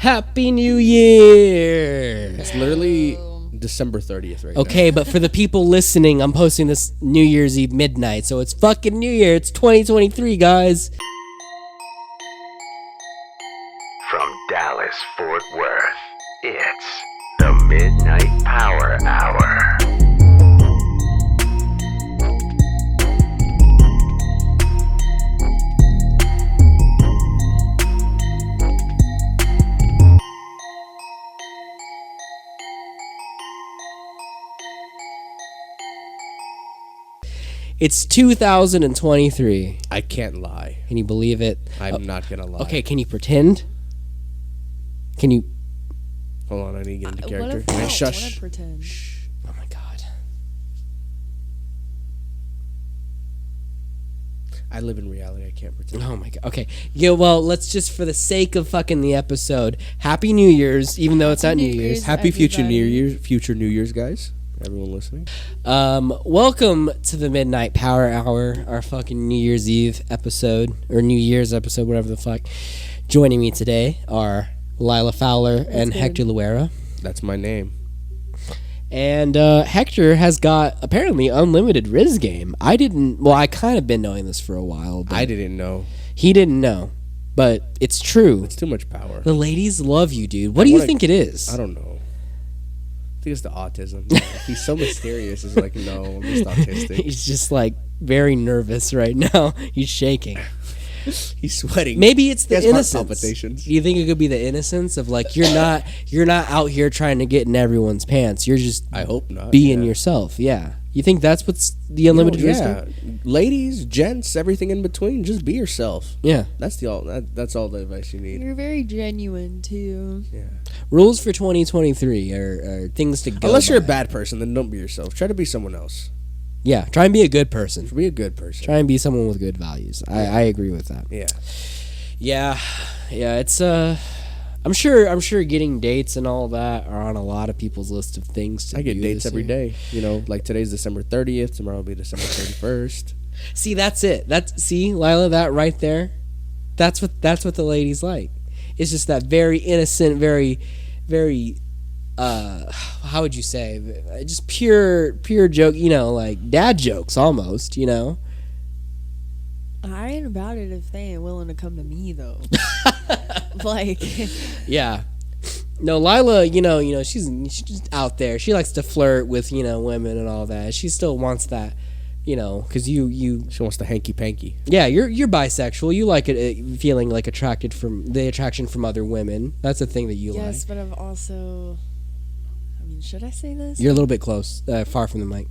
Happy New Year! It's literally December 30th right now. Okay, but for the people listening, I'm posting this New Year's Eve midnight, so it's fucking New Year. It's 2023, guys. From Dallas, Fort Worth, it's the Midnight Power Hour. It's 2023. I can't lie. Can you believe it? I'm not gonna lie. Okay, can you pretend? Can you? Hold on, I need to get into character. What if I don't Shush. want to pretend? Shh. Oh my god. I live in reality. I can't pretend. Oh my god. Okay. Yeah, well, let's just, for the sake of fucking the episode, Happy New Year's, even though it's not New Year's. Happy future New everybody. Year's, future New Year's, guys. Everyone listening. Welcome to the Midnight Power Hour, our fucking New Year's Eve episode, or New Year's episode, whatever the fuck. Joining me today are Lila Fowler and good. Hector Luera. That's my name. And Hector has got, apparently, unlimited Riz game. I kind of been knowing this for a while, but I didn't know. he didn't know. But it's true. It's too much power. The ladies love you, dude. What do you think it is? I don't know. I think it's the autism. He's so mysterious. It's like, no, I'm just autistic. He's just like very nervous right now. He's shaking. He's sweating. Maybe it's the He has heart innocence. palpitations. Do you think it could be the innocence of like you're not out here trying to get in everyone's pants. You're just I hope not. being yeah. yourself. Yeah. You think that's what's the unlimited risk? Yeah. Ladies, gents, everything in between, just be yourself. Yeah. That's all the advice you need. You're very genuine too. Yeah. Rules for 2023 are things to go Unless you're a by. bad person, then don't be yourself. Try to be someone else. Yeah. Try and be a good person. Be a good person. Try and be someone with good values. I agree with that. Yeah. Yeah. Yeah. It's I'm sure getting dates and all that are on a lot of people's list of things to do. I get dates this every year. day. You know, like today's December 30th. Tomorrow will be December 31st. See, that's it. See, Lila, that right there. That's what the ladies like. It's just that very innocent, very, very. How would you say? Just pure joke. You know, like dad jokes almost. You know. I ain't about it if they ain't willing to come to me though. Like, Yeah. No, Lila, you know, she's just out there. She likes to flirt with, women and all that. She still wants that, because you She wants the hanky panky. yeah, you're bisexual. You like it feeling like attracted from the attraction from other women. That's a thing that you like. yes, but I've also. I mean, should I say this? You're a little bit close, far from the mic.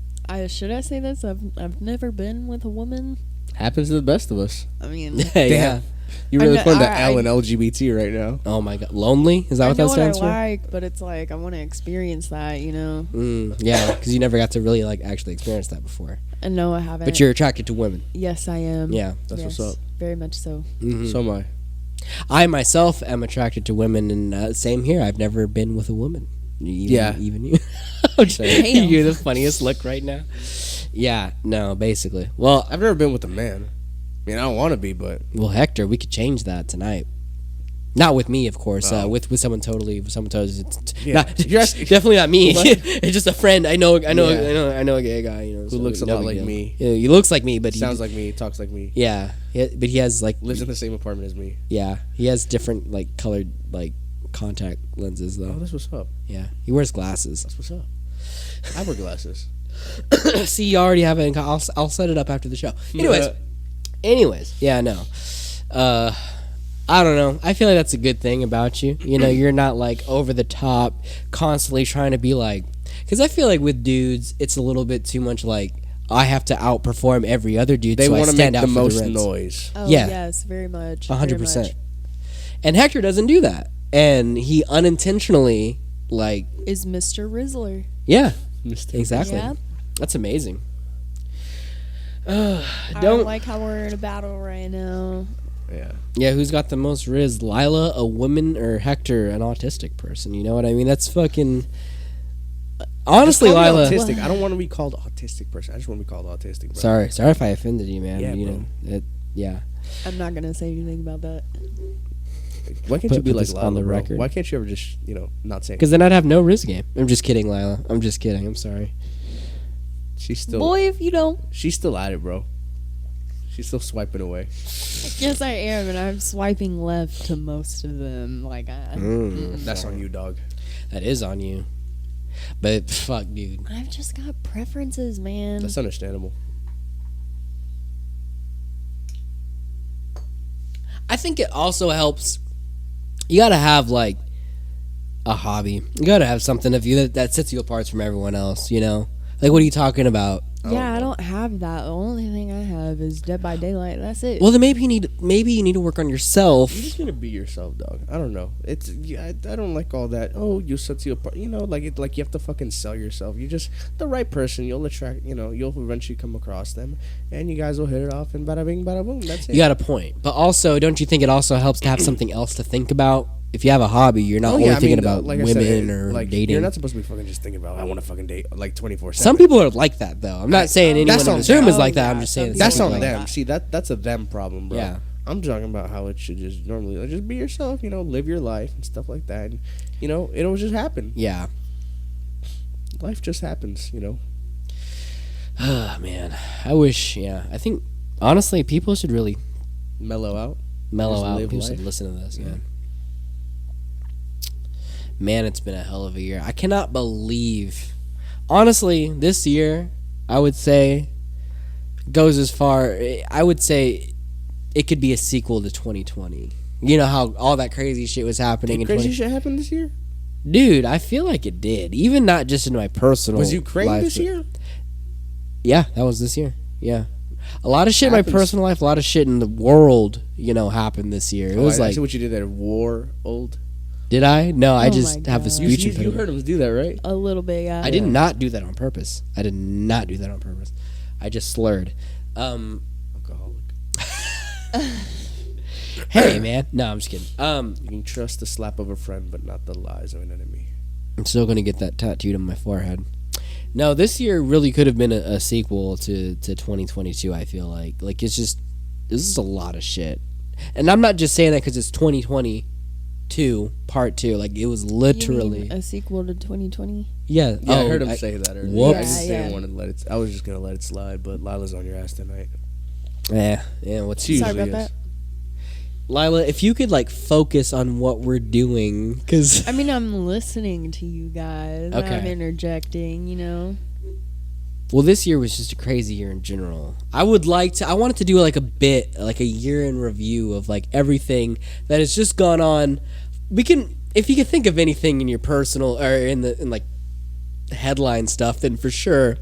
Should I say this? I've never been with a woman. Happens to the best of us. I mean, Yeah. You really I put know- the L in LGBT right now. Oh my god, lonely? Is that I what know that what stands I for? like, but it's like I want to experience that, you know. Yeah, because you never got to really like actually experience that before. And no, I haven't. But you're attracted to women. Yes, I am. Yeah. That's Yes, what's up. Very much so. So am I. I myself am attracted to women, and same here. I've never been with a woman. Even you. Damn. You're the funniest look right now. Yeah, no, basically. Well, I've never been with a man. I mean, I don't want to be, but Hector, we could change that tonight. Not with me, of course. Oh. With someone totally. Yeah. Not, You're asking- definitely not me. What? It's just a friend. I know Yeah. a gay guy. who so looks a no lot big like deal. me, Yeah, he looks like me, but sounds like me, talks like me, yeah. But he has like lives in the same apartment as me. yeah. He has different like colored like contact lenses though. Oh, that's what's up. Yeah, he wears glasses. That's what's up. I wear glasses. See, you already have it. I'll set it up after the show. Anyways, yeah, no. I don't know. I feel like that's a good thing about you. You know, you're not like over the top, constantly trying to be like. Because I feel like with dudes, it's a little bit too much like I have to outperform every other dude. They so I want to stand make out the for most reds. noise. Oh, Yeah. yes, very much. 100%. And Hector doesn't do that, and he unintentionally like Is Mr. Rizzler. yeah, Mr. exactly. Yeah. That's amazing. I Don't don't like how we're in a battle right now. Yeah. Yeah, who's got the most riz? Lila, a woman, or Hector, an autistic person? You know what I mean? That's fucking. Honestly, Just call me Lila. autistic. I don't want to be called autistic person. I just want to be called autistic. Bro. Sorry if I offended you, man. Yeah, you bro. know, yeah. I'm not gonna say anything about that. Why can't you be put like this Lila, on the bro? record. Why can't you ever just, not say? Because then I'd have no risk game. I'm just kidding, Lila. I'm just kidding. I'm sorry. She's still, Boy, if you don't. she's still at it, bro. She's still swiping away. Yes, I am, and I'm swiping left to most of them. Like, That's on you, dog. That is on you. But fuck, dude. I've just got preferences, man. That's understandable. I think it also helps. You gotta have like a hobby. You gotta have something of you that sets you apart from everyone else. Like, what are you talking about? Yeah, I don't have that. The only thing I have is Dead by Daylight. That's it. Well, then maybe you need to work on yourself. You're just gonna be yourself, dog. I don't know. I don't like all that. Oh, you set you apart. Like you have to fucking sell yourself. You're just the right person. You'll attract. You'll eventually come across them, and you guys will hit it off. And bada bing, bada boom. That's it. You got a point, but also, don't you think it also helps to have something else to think about? If you have a hobby, you're not only thinking about women or dating. You're not supposed to be fucking just thinking about, I want to fucking date, like 24/7. Some people are like that, though. I'm not saying anyone in this room is like that. yeah, I'm just saying That's some on people are them. like See, that's a them problem, bro. Yeah. I'm talking about how it should just normally, just be yourself, live your life and stuff like that. And, it'll just happen. that. Yeah. Life just happens, Oh, man. I wish, I think, honestly, people should really Mellow out. mellow Just out. live People should life. listen to this, Man, it's been a hell of a year. I cannot believe. Honestly, this year, I would say, goes as far. I would say it could be a sequel to 2020. You know how all that crazy shit was happening in Crazy 2020. shit happened this year? Dude, I feel like it did. Even not just in my personal Was Ukraine life, this but- year? Yeah, that was this year. Yeah. A lot of shit in my Happens. personal life, a lot of shit in the world, happened this year. It was I like, see what you did there. War old. did I? No, I Oh just my have a God. speech You impediment. heard him do that, right? a little bit, yeah. I did not do that on purpose. I did not do that on purpose. I just slurred. Alcoholic. Hey, man. No, I'm just kidding. You can trust the slap of a friend, but not the lies of an enemy. I'm I'm still going to get that tattooed on my forehead. No, this year really could have been a sequel to 2022, I feel like. Like, it's just, this is a lot of shit. And I'm not just saying that because it's 2022, part 2. Like, it was You literally. mean a sequel to 2020? Yeah. Yeah, I heard him say that earlier. Whoops. I just Yeah, didn't yeah. want to let it. I was just gonna let it slide, but Lila's on your ass tonight. Yeah, what's She Sorry usually about is. that. Lila, if you could, like, focus on what we're doing, because. I mean, I'm listening to you guys. Okay. I'm interjecting. Well, this year was just a crazy year in general. I wanted to do like a year in review of like everything that has just gone on. If you can think of anything in your personal or in like headline stuff, then for sure,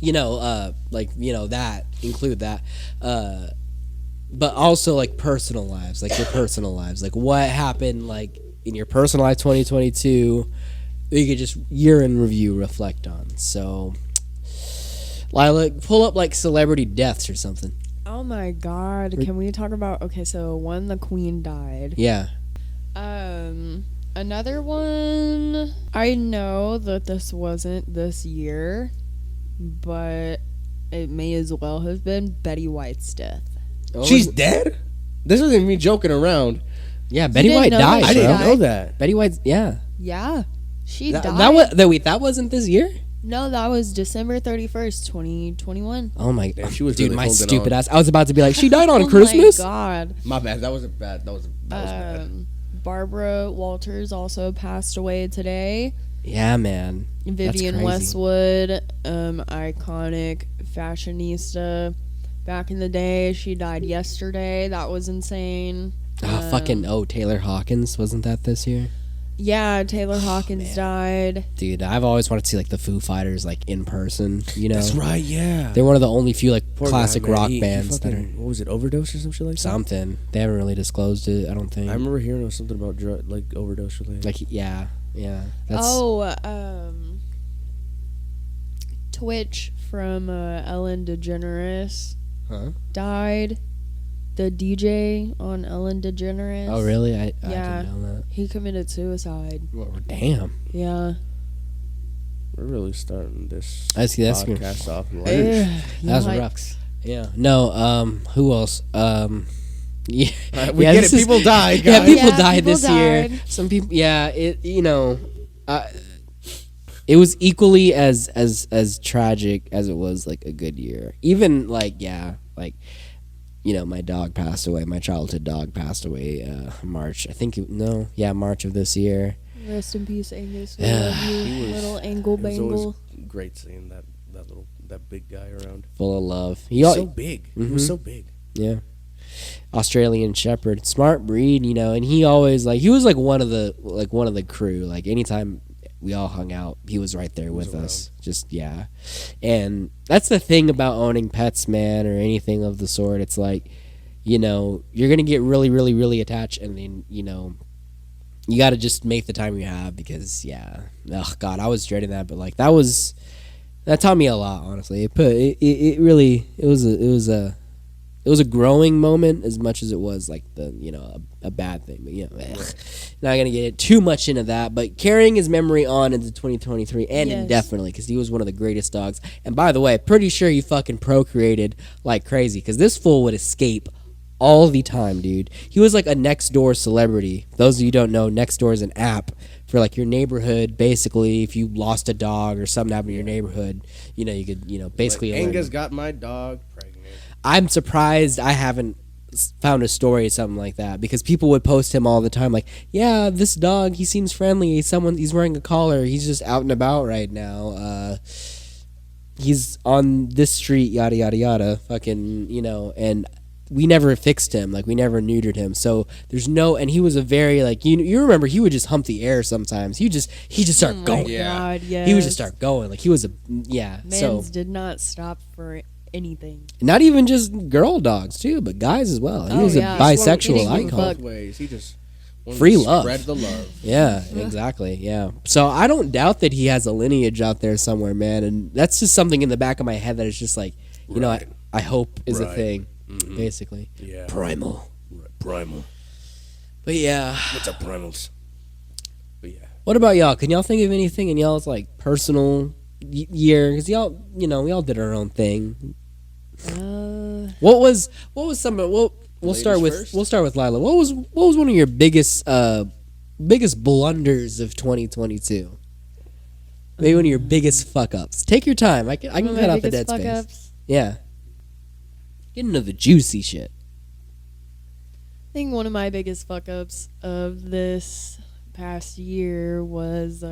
that include that. But also like personal lives, like your personal lives, like what happened like in your personal life 2022. You could just year in review reflect on. So. Lila, pull up like celebrity deaths or something. Oh my God! Can we talk about? Okay, so one, the Queen died. Yeah. Another one. I know that this wasn't this year, but it may as well have been Betty White's death. She's dead? This isn't me joking around. Yeah, Betty didn't White know died. that I she didn't bro. know that. Betty White's yeah. Yeah, she died. That wasn't this year. No, that was December 31st, 2021. Oh my Damn, she was dude, really my holding stupid on. ass. I was about to be like, she died on Oh Christmas. my God. My bad. That was bad. Barbara Walters also passed away today. Yeah, man. Vivian crazy. Westwood, iconic fashionista. Back in the day, she died yesterday. That was insane. Taylor Hawkins, wasn't that this year? Yeah, Taylor Hawkins died. Dude, I've always wanted to see like the Foo Fighters like in person. That's right. Yeah. They're one of the only few like Poor classic guy, man. rock He bands that fucking, are what was it? Overdose or some shit like that. something. They haven't really disclosed it. I don't think. I remember hearing something about overdose related. Like yeah. That's, Twitch from Ellen DeGeneres Huh? died. The DJ on Ellen DeGeneres. Oh really? I Yeah. didn't know that. He committed suicide. Well, damn. Yeah. We're really starting this That's good. podcast off. That's rough. Yeah. No. Who else? Yeah, We get it. People died. Yeah, Guys. people Yeah, died people this year. died. Some people, it was equally as tragic as it was like a good year. Even like my dog passed away. My childhood dog passed away March. I think March of this year. Rest in peace, Angus. We Yeah. love you, He was- little angle It was always bangle. great seeing that big guy around. Full of love. He's so big. He Mhm. was so big. Yeah. Australian Shepherd, smart breed, and he always he was one of the crew. Like anytime we all hung out, he was right there with us. Just and that's the thing about owning pets, man, or anything of the sort. It's like, you're gonna get really, really, really attached, and then you got to just make the time you have because oh god, I was dreading that, but that taught me a lot. Honestly, it was a growing moment as much as it was like a bad thing. But not gonna get too much into that. But carrying his memory on into 2023 and Yes. indefinitely because he was one of the greatest dogs. And by the way, pretty sure he fucking procreated like crazy because this fool would escape all the time, dude. He was like a next door celebrity. For those of you who don't know, next door is an app for like your neighborhood. Basically, if you lost a dog or something happened in your neighborhood, you could basically alert Angus him. got my dog pregnant. I'm surprised I haven't found a story or something like that because people would post him all the time like, yeah, this dog, he seems friendly, he's wearing a collar, he's just out and about right now, he's on this street, yada yada yada, fucking, and we never fixed him, we never neutered him, so there's no, and he was a very you remember he would just hump the air sometimes, he just start Oh my going, God, yes. he would just start going, he was so Mans did not stop for anything. not even just girl dogs too, but guys as well. He Oh, was yeah. a bisexual Getting Both icon. ways. He just wanted Free to love. Spread the love. Yeah, exactly. Yeah. So I don't doubt that he has a lineage out there somewhere, man. And that's just something in the back of my head that is just Right. I hope is a Right. thing, Mhm. basically. Yeah. Primal. Right. Primal. But yeah. What's up, primals? But yeah. What about y'all? Can y'all think of anything in y'all's personal year? Because y'all, we all did our own thing. What was some of we'll Ladies start with first? we'll start with Lila. What was one of your biggest blunders of 2022? Maybe one of your biggest fuck ups. Take your time. I can cut off the dead space. Ups. Yeah. Get into the juicy shit. I think one of my biggest fuck ups of this past year was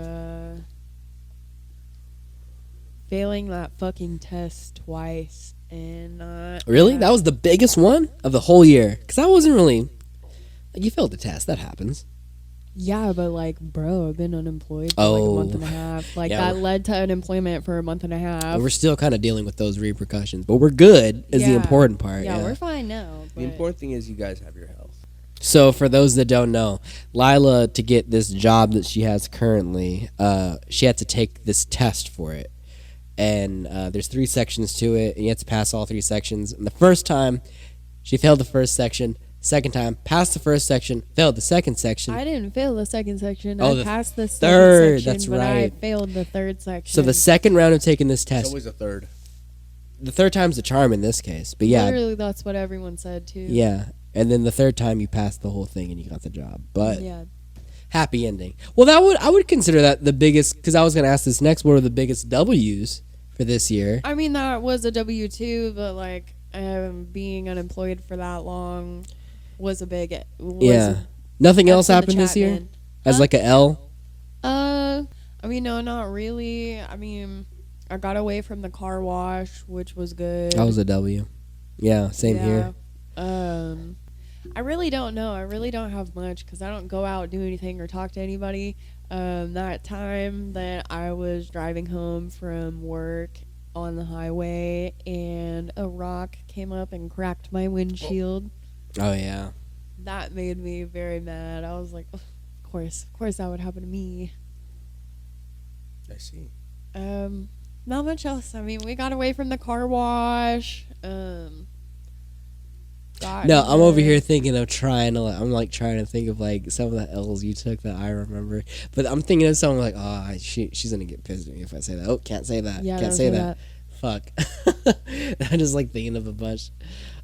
failing that fucking test twice and not Really? That was the biggest one of the whole year? Because I wasn't really you failed the test. That happens. Yeah, but bro, I've been unemployed for Oh. a month and a half. Yeah, that led to unemployment for a month and a half. And we're still kind of dealing with those repercussions, but we're good is the Yeah. important part. Yeah, Yeah. we're fine now. The important thing is you guys have your health. So for those that don't know, Lila, to get this job that she has currently, she had to take this test for it. And there's 3 sections to it, and you have to pass all 3 sections. And the first time, she failed the first section. Second time, passed the first section, failed the second section. I didn't fail the second section. Oh, I the passed the second third, section, that's but right. I failed the third section. So the second round of taking this It's test, always a third. the third time's the charm in this case. But yeah, Literally, that's what everyone said too. yeah. And then the third time you passed the whole thing and you got the job. But yeah. happy ending. Well, I would consider that the biggest, because I was going to ask this next, what are the biggest W's for this year? I mean, that was a W-2, but being unemployed for that long was a big. Yeah. Nothing else F in the happened this year? Chapman. As Huh? like a L? I mean, no, not really. I mean, I got away from the car wash, which was good. That was a W. Yeah, same here. I really don't know. I really don't have much because I don't go out, do anything, or talk to anybody. That time that I was driving home from work on the highway and a rock came up and cracked my windshield. Oh, yeah. That made me very mad. I was like, "Ugh, of course that would happen to me." I see. Not much else. I mean, we got away from the car wash. No, I'm over here thinking of trying to think of like some of the L's you took that I remember. But I'm thinking of something like, oh, she's going to get pissed at me if I say that. Oh, can't say that. Yeah, Can't don't say say that. Fuck. I'm just like thinking of a bunch.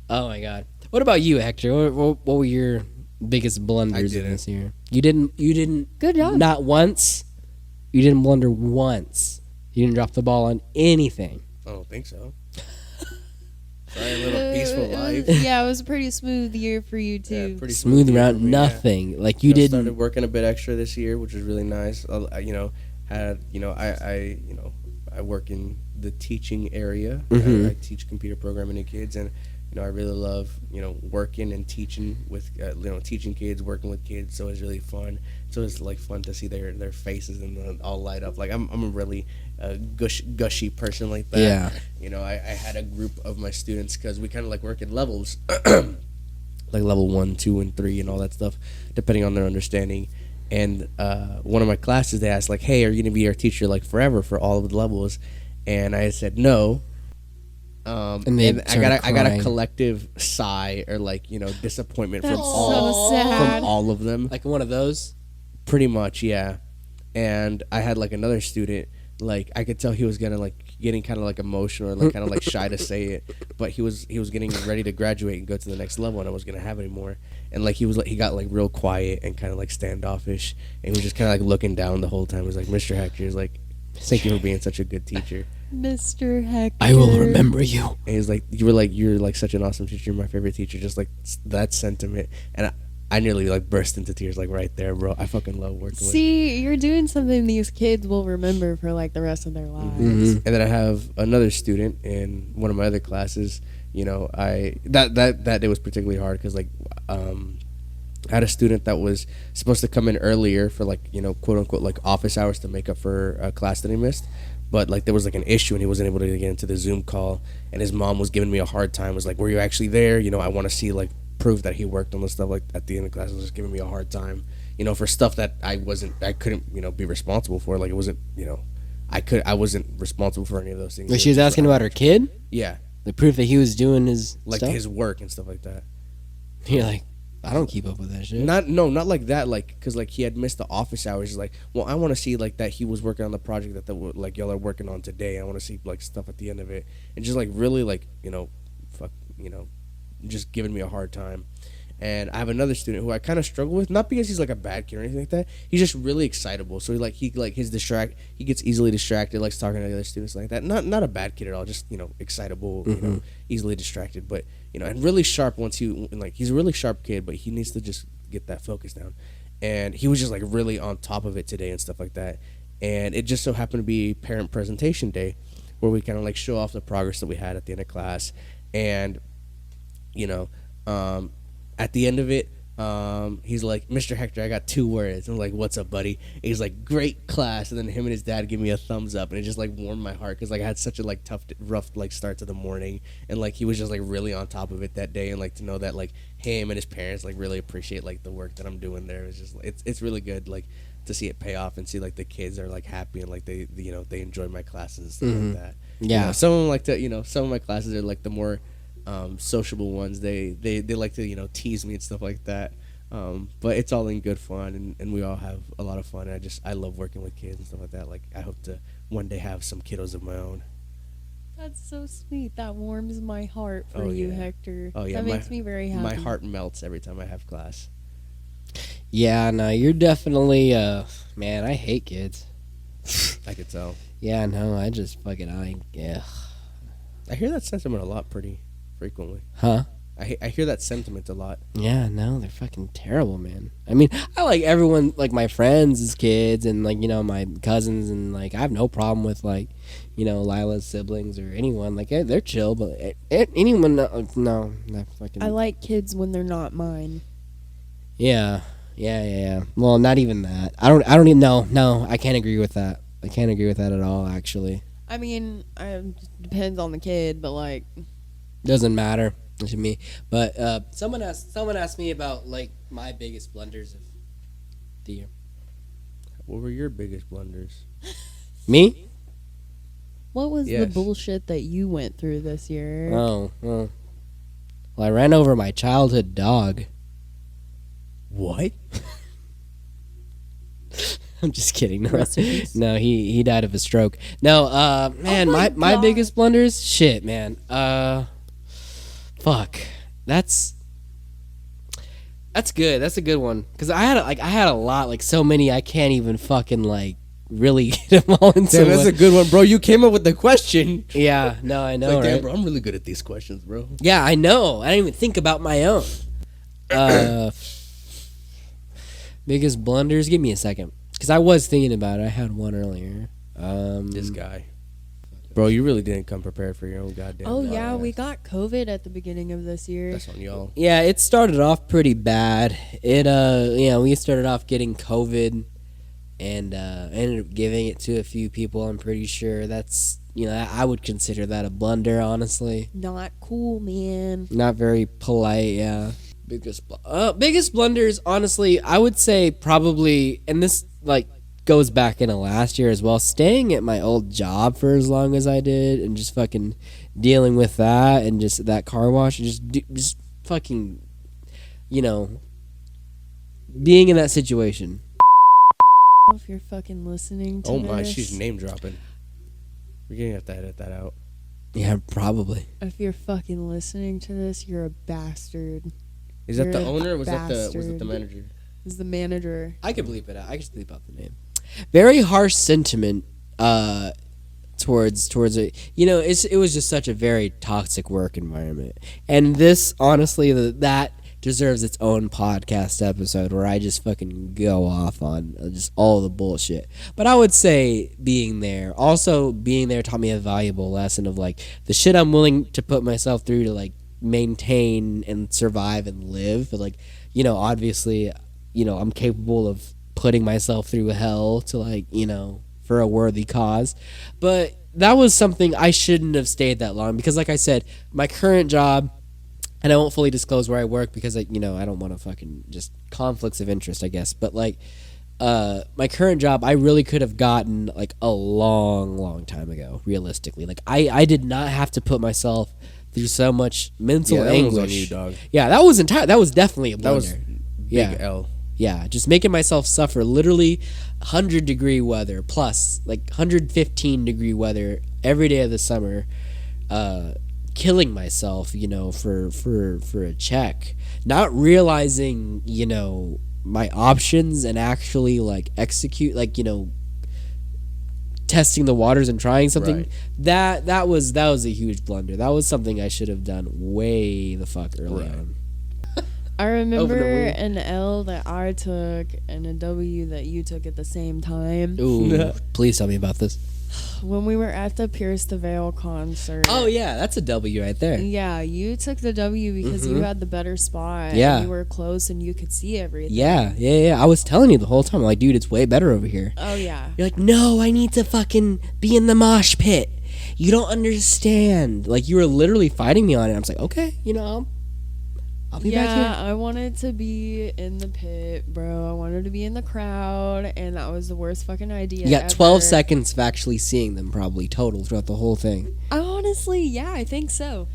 Oh my God. What about you, Hector? What were your biggest blunders in this year? You didn't. Good job. Not once. You didn't blunder once. You didn't drop the ball on anything. I don't think so. Sorry, a little peaceful life. Yeah, it was a pretty smooth year for you too. Yeah, pretty Smooth year around for me, nothing. Like you didn't. Started working a bit extra this year, which was really nice. I work in the teaching area. Mhm. I teach computer programming to kids, and I really love working and teaching with teaching kids, working with kids. So it's really fun. So it's like fun to see their faces and all light up. Like I'm a really gushy person like that. Yeah. I had a group of my students because we kind of like work in levels, like level 1, 2, and 3, and all that stuff, depending on their understanding. And one of my classes, they asked like, "Hey, are you gonna be our teacher like forever for all of the levels?" And I said no. And I got a collective sigh or disappointment from That's so sad. from all of them. Like one of those. Pretty much, yeah. And I had like another student, like I could tell he was getting kind of like emotional and like kind of like shy to say it, but he was getting ready to graduate and go to the next level, and I wasn't gonna have it anymore. And like he got like real quiet and kind of like standoffish, and he was just kind of like looking down the whole time. He was like, "Mr. Hector," is like, "Thank you for being such a good teacher." Mr. Hector. I will remember you. And he's like, you're like such an awesome teacher. You're my favorite teacher. Just like that sentiment, and I nearly like burst into tears like right there, bro. I fucking love working with. See, you're doing something these kids will remember for like the rest of their lives. Mm-hmm. And then I have another student in one of my other classes. That day was particularly hard because I had a student that was supposed to come in earlier for quote unquote like office hours to make up for a class that he missed. But like there was like an issue and he wasn't able to get into the Zoom call, and his mom was giving me a hard time. Was like, "Were you actually there? I want to see like proof that he worked on the stuff." Like at the end of class, was just giving me a hard time, for stuff that I couldn't be responsible for. Like it wasn't, I wasn't responsible for any of those things. Like she was asking about her kid. Yeah, The proof that he was doing his like stuff? his work and stuff like that. You're like, I don't keep up with that shit. Not like that. Like because like he had missed the office hours. He's like, well, I want to see like that he was working on the project that like y'all are working on today. I want to see like stuff at the end of it, and just like really like just giving me a hard time. And I have another student who I kind of struggle with, not because he's like a bad kid or anything like that. He's just really excitable. So he gets easily distracted, likes talking to the other students like that. Not a bad kid at all, just excitable, Mm-hmm. Easily distracted, but and really sharp he's a really sharp kid, but he needs to just get that focus down. And he was just like really on top of it today and stuff like that. And it just so happened to be parent presentation day, where we kind of like show off the progress that we had at the end of class. And at the end of it, he's like, "Mr. Hector, I got 2 words." I'm like, "What's up, buddy?" And he's like, "Great class." And then him and his dad give me a thumbs up, and it just like warmed my heart because like I had such a like rough like start to the morning, and like he was just like really on top of it that day, and like to know that like him and his parents like really appreciate like the work that I'm doing there is just it's really good like to see it pay off and see like the kids are like happy and like they enjoy my classes and stuff like that. Yeah. Some of them like to some of my classes are like the more sociable ones. They like to tease me and stuff like that, but it's all in good fun, and we all have a lot of fun. And I love working with kids and stuff like that. Like I hope to one day have some kiddos of my own. That's so sweet. That warms my heart for you, yeah. Hector. Oh yeah, That makes me very happy. My heart melts every time I have class. Yeah, no, you're definitely, man, I hate kids. I could tell. Yeah, no, I just yeah. I hear that sentiment a lot pretty frequently. Huh? I hear that sentiment a lot. Yeah, no, they're fucking terrible, man. I mean, I like everyone, like my friends' kids and like, my cousins, and like I have no problem with like, Lila's siblings or anyone. Like they're chill, but anyone, no, not fucking. I like kids when they're not mine. Yeah. Well, not even that. I don't even know. No, I can't agree with that. I can't agree with that at all, actually. I mean, depends on the kid, but like, Doesn't matter to me. But someone asked me about like my biggest blunders of the year. What were your biggest blunders? Me? what was the Yes. bullshit that you went through this year? Oh. Well, I ran over my childhood dog. What? I'm just kidding. No, Rest in peace. no, he died of a stroke. No, man, Oh my my God. biggest blunders, shit, man. Fuck. That's That's good. That's a good one. Because I had a lot, like so many, I can't even fucking like really get them all into. Damn, that's a good one, bro. You came up with the question. Yeah, no, I know, Like, right? damn, bro, I'm really good at these questions, bro. Yeah, I know. I didn't even think about my own. Biggest blunders. Give me a second, because I was thinking about it. I had one earlier. This guy, bro, you really didn't come prepared for your own goddamn. Oh dog yeah, ass. we got COVID at the beginning of this year. That's on y'all. Yeah, it started off pretty bad. We started off getting COVID, and ended up giving it to a few people. I'm pretty sure that's I would consider that a blunder, honestly. Not cool, man. Not very polite. Yeah. Biggest blunders, honestly, I would say probably, and this like goes back into last year as well, staying at my old job for as long as I did and just fucking dealing with that and just that car wash and just fucking being in that situation. If you're fucking listening to Oh my, this, she's name dropping. We're gonna have to edit that out. Yeah, probably. if you're fucking listening to this, you're a bastard. Is that You're the a owner? Or was that the bastard. manager? This is the manager. I could bleep it out. I could bleep out the name. Very harsh sentiment towards it. It was just such a very toxic work environment. And this, honestly, that deserves its own podcast episode where I just fucking go off on just all the bullshit. But I would say being there taught me a valuable lesson of like the shit I'm willing to put myself through to like maintain and survive and live. But like, obviously, I'm capable of putting myself through hell to like, for a worthy cause. But that was something I shouldn't have stayed that long because like I said, my current job, and I won't fully disclose where I work because I don't want to fucking just conflicts of interest, I guess. But like, my current job, I really could have gotten like a long, long time ago, realistically. Like I did not have to put myself through so much mental Yeah, that anguish. was on you, dog. Yeah, that was definitely a That blunder. was big L. Yeah, just making myself suffer literally 100-degree weather plus like 115-degree weather every day of the summer, killing myself, for a check, not realizing, my options and actually like execute, like, testing the waters and trying something. Right. That was a huge blunder. That was something I should have done way the fuck early Right. on. I remember Open the wheel. an L that I took and a W that you took at the same time. Ooh, please tell me about this. When we were at the Pierce the Veil concert. Oh yeah, that's a W right there. Yeah, you took the W because you had the better spot. Yeah. And you were close and you could see everything. Yeah. I was telling you the whole time, like, dude, it's way better over here. Oh, yeah. You're like, no, I need to fucking be in the mosh pit. You don't understand. Like, you were literally fighting me on it. I was like, okay, I'll be back here. Yeah, I wanted to be in the pit, bro. I wanted to be in the crowd, and that was the worst fucking idea. You got 12 ever. seconds of actually seeing them, probably total throughout the whole thing. Honestly, yeah, I think so.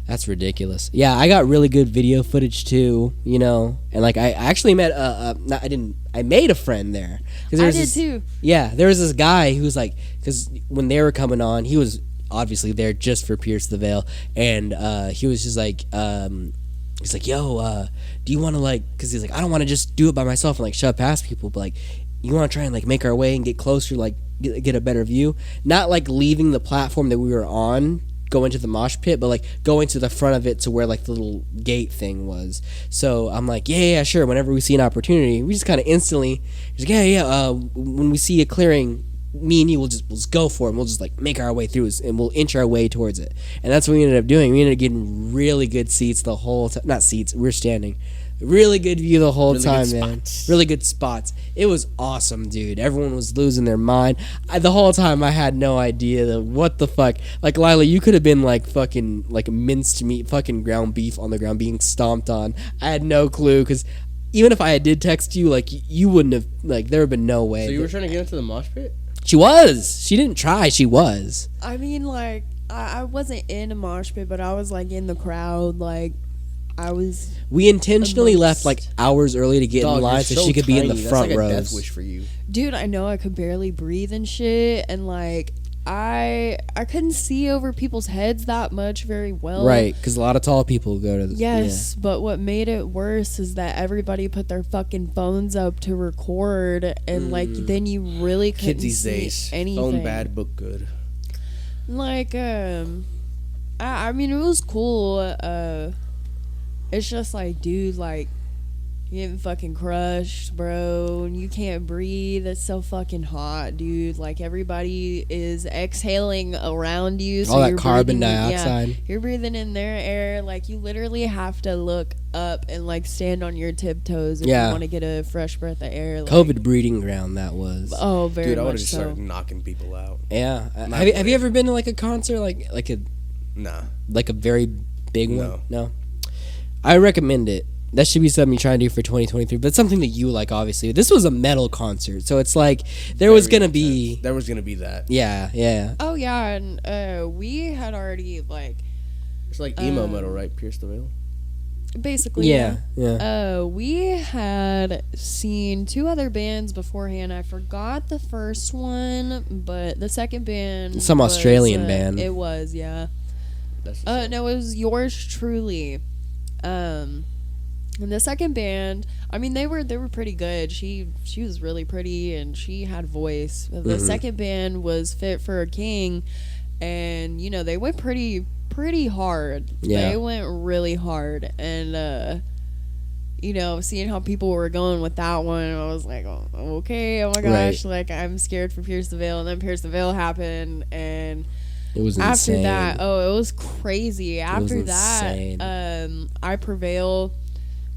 That's ridiculous. Yeah, I got really good video footage too, and like I actually met I made a friend there. 'Cause there I was did this- too. Yeah, there was this guy who was like, because when they were coming on, he was obviously there just for Pierce the Veil, and he was just like, he's like, yo, do you want to like, because he's like, I don't want to just do it by myself and like shove past people, but like, you want to try and like make our way and get closer, like get a better view, not like leaving the platform that we were on, go into the mosh pit, but like going to the front of it to where like the little gate thing was. So I'm like, yeah, sure. Whenever we see an opportunity, we just kind of instantly, he's like, yeah. When we see a clearing, me and you will just go for it. And we'll just like make our way through and we'll inch our way towards it. And that's what we ended up doing. We ended up getting really good seats the whole time. Not seats, we're standing. Really good view the whole Really time, good man. spots. Really good spots. It was awesome, dude. Everyone was losing their mind. The whole time I had no idea what the fuck. Like, Lila, you could have been like fucking like minced meat, fucking ground beef on the ground being stomped on. I had no clue because even if I did text you, like you wouldn't have, like there would have been no way. So you were trying to get into the mosh pit? She was. She didn't try. She was. I mean, like, I wasn't in a mosh pit, but I was, like, in the crowd. Like, I was... We intentionally left amongst- like hours early to get in line so she could be in the front That's like rows. a death wish for you. Dude, I know I could barely breathe and shit. And, like, I couldn't see over people's heads that much very well. Right, because a lot of tall people go to the... Yes, but what made it worse is that everybody put their fucking phones up to record, and like then you really couldn't Kids these see days, anything. phone bad, book good. Like I mean, it was cool. It's just like, dude, like, you're getting fucking crushed, bro, and you can't breathe. It's so fucking hot, dude. Like, everybody is exhaling around you. So all that you're carbon breathing, dioxide. Yeah, you're breathing in their air. Like, you literally have to look up and, like, stand on your tiptoes if you want to get a fresh breath of air. Like, COVID breeding ground, that was. Oh, very Dude, I would much have just so. started knocking people out. Yeah. Have you ever been to, like, a concert, like a very big one? No. I recommend it. That should be something you try and do for 2023, but something that you like, obviously. This was a metal concert, so it's like there was going to be... There was going to be that. Yeah. Oh, yeah, and we had already, like... It's like emo metal, right? Pierce the Veil? Basically, yeah. We had seen 2 other bands beforehand. I forgot the first one, but the second band... Some Australian band. It was, yeah. No, it was Yours Truly. And the second band, I mean, they were pretty good. She was really pretty, and she had voice. The second band was Fit for a King, and, you know, they went pretty hard. Yeah. They went really hard, and, you know, seeing how people were going with that one, I was like, oh, okay, oh my gosh, like, I'm scared for Pierce the Veil, and then Pierce the Veil happened, and... It was after insane. that, it was crazy. After that, I Prevail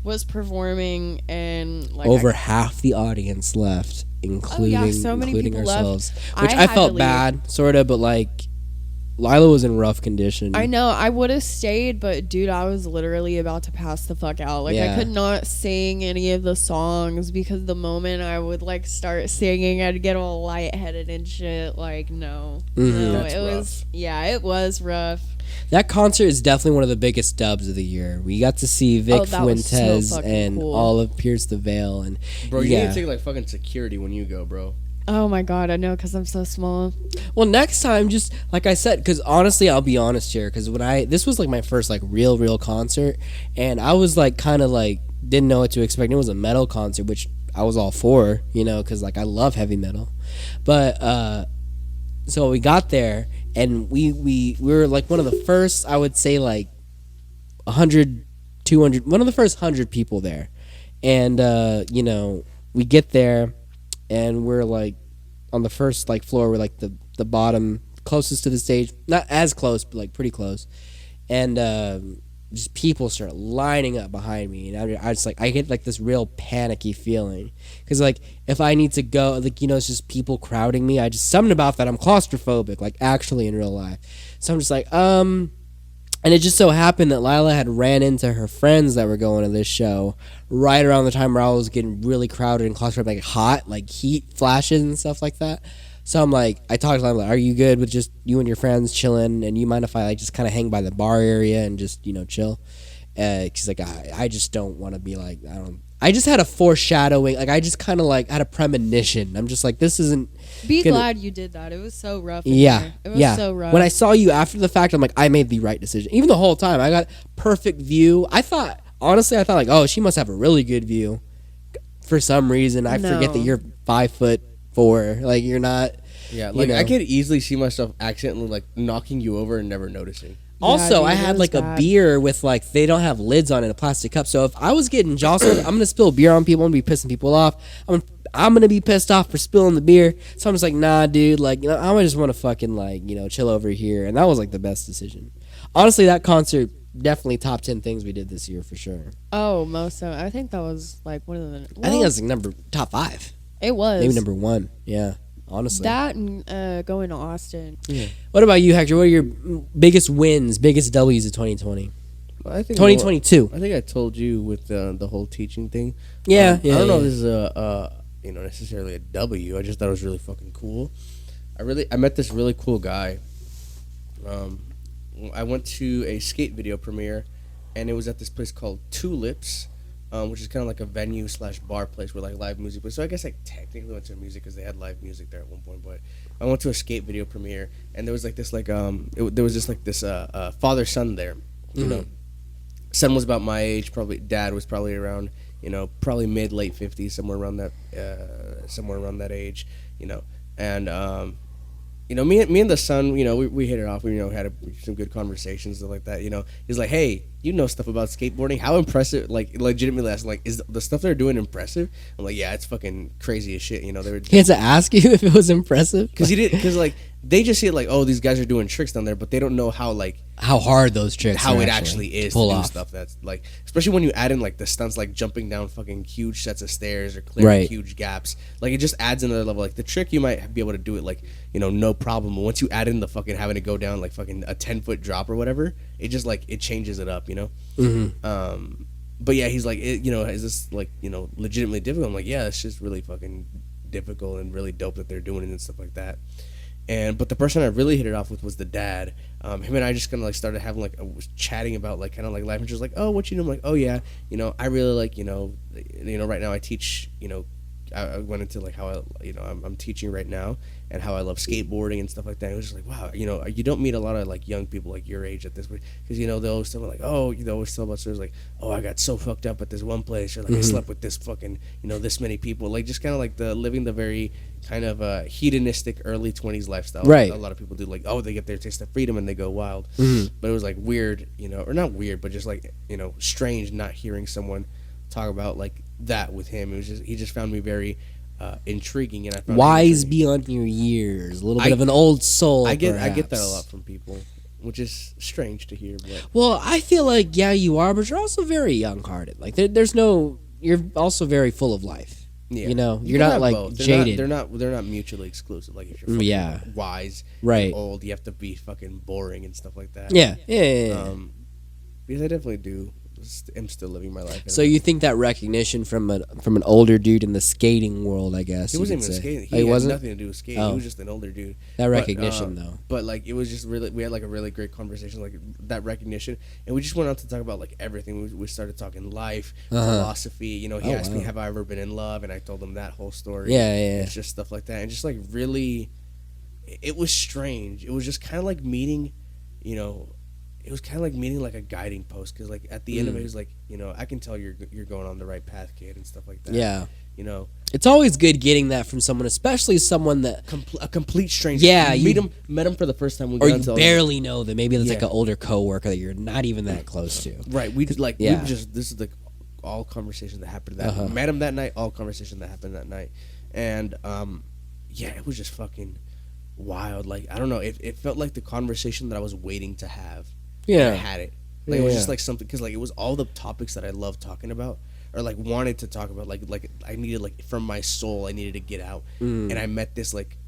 was performing, and like over half the audience left, including so many including people ourselves, left. which I felt bad, sort of, but like Lila was in rough condition. I know. I would have stayed, but dude, I was literally about to pass the fuck out. Like, I could not sing any of the songs because the moment I would like start singing, I'd get all lightheaded and shit. Like, no, That's it rough. was it was rough. That concert is definitely one of the biggest dubs of the year. We got to see Vic that was so Fuentes fucking and cool. all of Pierce the Veil, and Bro, you need to take like fucking security when you go, bro. Oh my god, I know, because I'm so small. Well, next time, just like I said, because honestly, I'll be honest here, because this was like my first like real concert, and I was like kind of like didn't know what to expect. It was a metal concert, which I was all for, you know, because like I love heavy metal, but so we got there, and we were like one of the first, I would say like 100, 200, one of the first 100 people there, and you know, we get there. And we're like on the first like floor, we're like the bottom closest to the stage, not as close, but like pretty close. And just people start lining up behind me, and I just like I get like this real panicky feeling because like if I need to go, like, you know, it's just people crowding me. I just something about that, I'm claustrophobic, like actually in real life. So I'm just like and it just so happened that Lila had ran into her friends that were going to this show right around the time where I was getting really crowded and claustrophobic, like hot, like heat flashes and stuff like that. So I'm like, I talked to Lila, like, are you good with just you and your friends chilling? And you mind if I like just kind of hang by the bar area and just, you know, chill? She's like, I just don't want to be like, I just had a foreshadowing, like I just kind of like had a premonition. I'm just like, this isn't. Glad you did that. It was so rough. Yeah, it was so rough. When I saw you after the fact, I'm like, I made the right decision. Even the whole time, I got perfect view. Honestly, I thought like, oh, she must have a really good view. For some reason, I forget that you're 5'4". Like you're not. Yeah, like I could easily see myself accidentally like knocking you over and never noticing. Also, dude, I had like a beer with like they don't have lids on it, a plastic cup. So if I was getting jostled, I'm gonna spill beer on people. I'm gonna be pissing people off. I'm gonna be pissed off for spilling the beer. So I'm just like, nah, dude. Like, you know, I just want to fucking like, you know, chill over here. And that was like the best decision. Honestly, that concert definitely top 10 things we did this year for sure. Oh, most of I think that was like one of the. I think that's like top 5. It was maybe number 1. Yeah. Honestly, that and going to Austin. Yeah. What about you, Hector? What are your biggest wins, biggest W's of 2020? I think 2022. I think I told you with the whole teaching thing. Yeah, I don't know if this is you know, necessarily a W. I just thought it was really fucking cool. I met this really cool guy. I went to a skate video premiere, and it was at this place called Tulips. which is kind of like a venue / bar place where like live music. But so I guess I technically went to music because they had live music there at one point. But I went to a skate video premiere, and there was like this there was just like this father son there. You know, son was about my age. Probably dad was probably around probably mid late 50s, somewhere around that age. And me and the son, we hit it off. We had some good conversations, stuff like that. He's like, hey, stuff about skateboarding. How impressive? Like, legitimately asking, like, is the stuff they're doing impressive? I'm like, yeah, it's fucking crazy as shit. They were. He had to ask you if it was impressive because like they just see it like, oh, these guys are doing tricks down there, but they don't know how hard those tricks how are it actually is to pull do off stuff that's like, especially when you add in like the stunts like jumping down fucking huge sets of stairs or clearing huge gaps. Like, it just adds another level. Like, the trick, you might be able to do it like no problem, but once you add in the fucking having to go down like fucking a 10-foot drop or whatever, it just like it changes it up. But yeah, he's like, is this like legitimately difficult? I'm like, yeah, it's just really fucking difficult and really dope that they're doing it and stuff like that. But the person I really hit it off with was the dad. Him and I just kind of like started having like chatting about like kind of like life, and just like, oh, what you know? I'm like, oh yeah, I really like right now I teach. I went into like how I'm teaching right now and how I love skateboarding and stuff like that. It was just like, wow, you don't meet a lot of like young people like your age at this point, because they always tell me like, oh, they always tell about stories like, oh, I got so fucked up at this one place, or like I slept with this fucking this many people, like just kind of like the living the very kind of hedonistic early 20s lifestyle. Right. A lot of people do, like, oh, they get their taste of freedom and they go wild. But it was like weird, or not weird, but just like strange not hearing someone talk about like that with him. It was just, he just found me very intriguing, and I found wise beyond your years, a little bit of an old soul. I get that a lot from people, which is strange to hear. But well, I feel like you are, but you're also very young-hearted. Like you're also very full of life. Yeah. You're not like both. jaded. They're not mutually exclusive. Like, if you're fucking wise, right, and old, you have to be fucking boring and stuff like that. Yeah. Because I definitely do. I'm still living my life. So you think that recognition from an older dude in the skating world, I guess he wasn't even skating. He had nothing to do with skating. He was just an older dude. That recognition, though. But like, it was just really, we had like a really great conversation, like that recognition, and we just went on to talk about like everything. We started talking life, philosophy. He asked me, have I ever been in love, and I told him that whole story. Yeah. It's just stuff like that, and just like really, it was strange. It was just kind of like meeting, it was kind of like meeting like a guiding post, because like at the end of it, it was like, I can tell you're going on the right path, kid, and stuff like that. Yeah. It's always good getting that from someone, especially someone that a complete stranger. Yeah, you met him for the first time, or you barely know them. Maybe it's like an older coworker that you're not even that close to. Right. We this is like all conversations that happened that night. Met him that night. All conversations that happened that night, and it was just fucking wild. Like, I don't know. It felt like the conversation that I was waiting to have. Yeah, I had it. Like, it was just like something, because like it was all the topics that I love talking about, or like wanted to talk about. Like I needed, like, from my soul, I needed to get out. And I met this like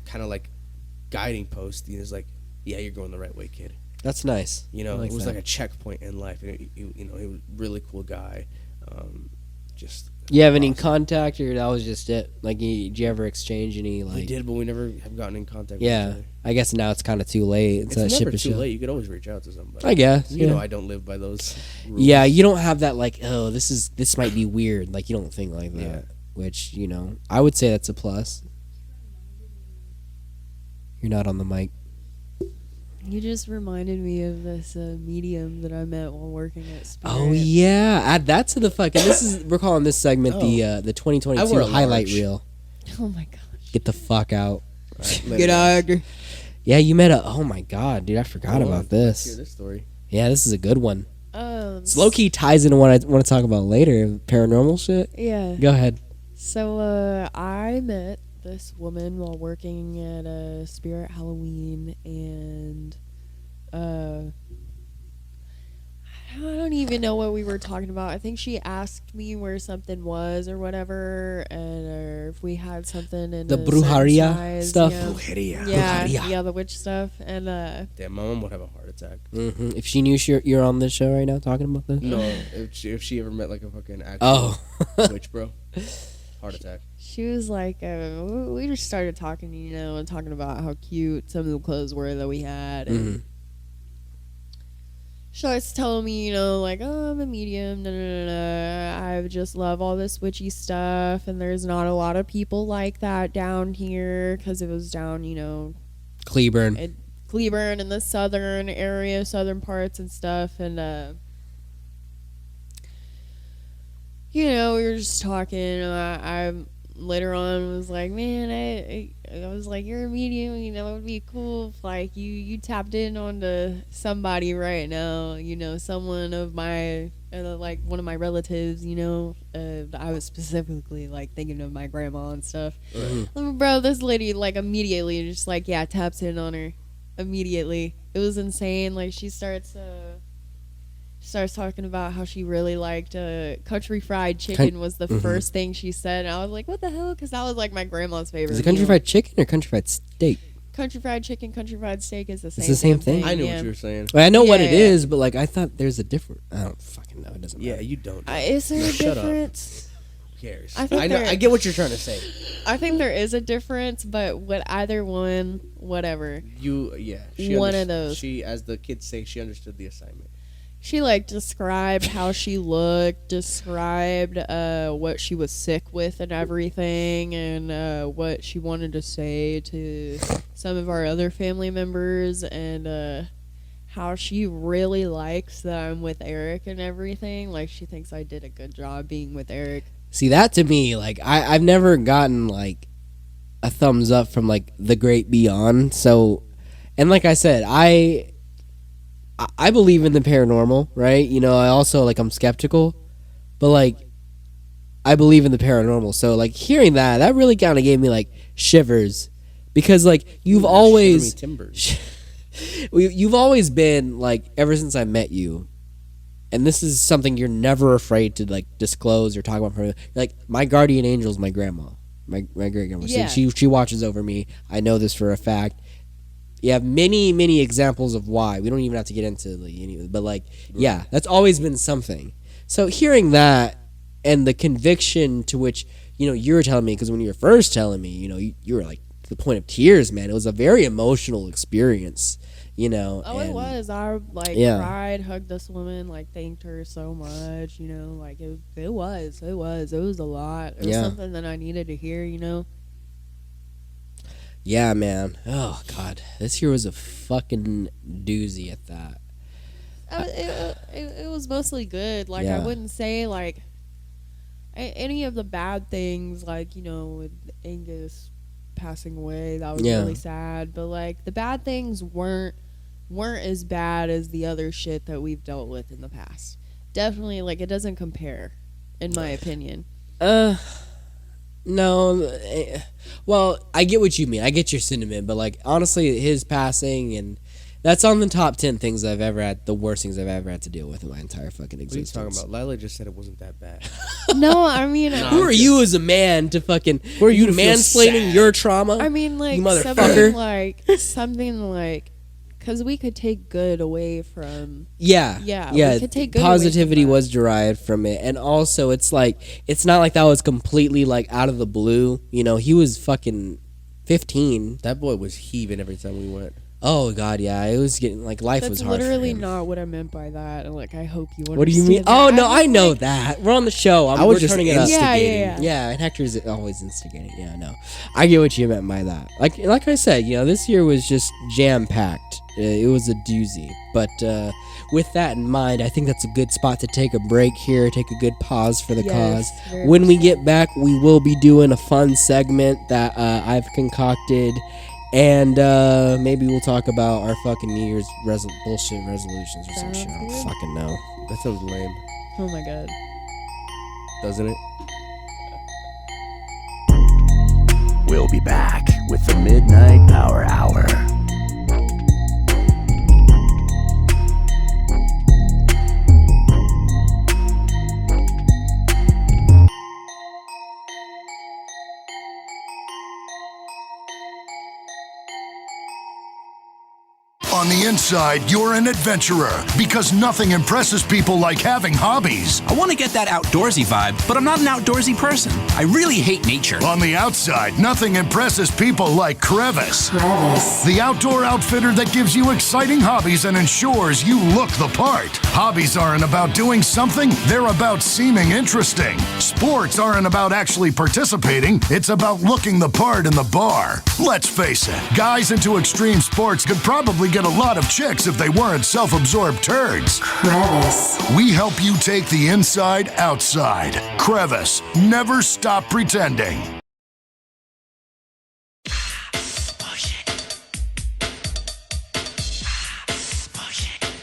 kind of like guiding post. He was like, yeah, you're going the right way, kid. That's nice. It was like a checkpoint in life. And he was a really cool guy. Just. You have any contact, or that was just it? Like, did you ever exchange any? Like, we did, but we never have gotten in contact. Yeah, with each other. I guess now it's kind of too late. It's never too late. You could always reach out to somebody. I guess. I don't live by those rules. Yeah, you don't have that like, oh, this might be weird. Like, you don't think like that. Yeah. Which, I would say that's a plus. You're not on the mic. You just reminded me of this medium that I met while working at Spirit. Oh yeah, add that to the fucking. We're calling this segment the 2022 highlight reel. Oh my gosh! Get the fuck out. Right, Get out. Yeah, you met a. Oh my god, dude, I forgot about this. Let's hear this story. Yeah, this is a good one. It's low key ties into what I want to talk about later. Paranormal shit. Yeah. Go ahead. So I met this woman while working at a Spirit Halloween, and I don't even know what we were talking about. I think she asked me where something was or whatever, or if we had something in the a brujeria size, stuff. Brujeria. Yeah, the witch stuff, and damn, my mom would have a heart attack. Mm-hmm. If she knew you're on this show right now talking about this. No, if she ever met like a fucking actual witch, bro, heart attack. She was like, we just started talking, and talking about how cute some of the clothes were that we had. And starts telling me, you know, like, oh, I'm a medium. I just love all this witchy stuff, and there's not a lot of people like that down here because it was down, you know, Cleburne. Cleburne in the southern area, southern parts and stuff, and you know, we were just talking. I later on was like, man, I was like, you're a medium, you know, it would be cool if like you tapped in onto somebody right now, you know, someone of my like one of my relatives, you know. I was specifically like thinking of my grandma and stuff. Bro, this lady like immediately just like, yeah, taps in on her immediately. It was insane. Like she starts talking about how she really liked country fried chicken was the first thing she said, and I was like, what the hell? Because that was like my grandma's favorite. Is it country fried chicken or country fried steak? Country fried chicken, country fried steak is the same. It's the same thing. I knew yeah. what you were saying. Well, I know what it is, but like I thought there's a different. I don't fucking know. It doesn't matter. Yeah, you don't. Is there a Shut up. difference? Who cares? I think I know. there- I get what you're trying to say. I think there is a difference, but with either one, whatever. She One of those. She, as the kids say, she understood the assignment. She like described how she looked, described what she was sick with and everything, and what she wanted to say to some of our other family members, and how she really likes that I'm with Eric and everything. Like she thinks I did a good job being with Eric. See, that to me, like I've never gotten like a thumbs up from like the great beyond. So, and like I said, I believe in the paranormal, right? You know, I also like I'm skeptical, but like I believe in the paranormal. So like hearing that really kind of gave me like shivers, because like you've always timbers. you've always been like, ever since I met you, and this is something you're never afraid to like disclose or talk about. Like my guardian angel is my grandma, my great grandma. Yeah. She watches over me. I know this for a fact. You have many examples of why. We don't even have to get into but like, yeah, that's always been something. So hearing that and the conviction to which, you know, you were telling me, because when you were first telling me, you know, you were like to the point of tears, man. It was a very emotional experience, you know. Oh, it was. I like cried, hugged this woman, like thanked her so much, you know. Like it was a lot. It was something that I needed to hear, you know. Yeah, man. Oh, God. This year was a fucking doozy at that. It was mostly good. Like, Yeah. I wouldn't say, like, any of the bad things, like, you know, with Angus passing away, that was really sad. But, like, the bad things weren't as bad as the other shit that we've dealt with in the past. Definitely, like, it doesn't compare, in my opinion. No, well, I get what you mean. I get your sentiment, but like honestly, his passing, and that's on the top 10 things I've ever had, the worst things I've ever had to deal with in my entire fucking existence. What are you talking about? Lila just said it wasn't that bad. No, I mean, Who are you as a man to fucking? Who are you to feel mansplaining sad? your trauma? I mean, like, You motherfucker. something like, because we could take good away from. Yeah. We could take good away positivity from that. was derived from it, and also it's like it's not like that was completely like out of the blue. You know, he was fucking 15. That boy was heaving every time we went. Oh God, yeah, it was getting like life That's was hard. literally for him. not what I meant by that. And like, I hope you understand. What do you mean? that. Oh no, I meant, know like, that. We're on the show. I was we're just turning it up. instigating. Yeah. Yeah, and Hector's always instigating. Yeah, no, I get what you meant by that. Like I said, you know, this year was just jam packed. It was a doozy. But with that in mind, I think that's a good spot to take a break here. Take a good pause for the cause. very When we much get back, we will be doing a fun segment that I've concocted. And maybe we'll talk about our fucking New Year's bullshit resolutions or some shit. I don't Sounds good. fucking know. That sounds lame, Oh my god. doesn't it? We'll be back with the Midnight Power Hour. On the inside, you're an adventurer because nothing impresses people like having hobbies. I want to get that outdoorsy vibe, but I'm not an outdoorsy person. I really hate nature. On the outside, nothing impresses people like Crevice. The outdoor outfitter that gives you exciting hobbies and ensures you look the part. Hobbies aren't about doing something, they're about seeming interesting. Sports aren't about actually participating, it's about looking the part in the bar. Let's face it, guys into extreme sports could probably get a lot of chicks if they weren't self-absorbed turds. Crevice. We help you take the inside outside. Crevice, never stop pretending.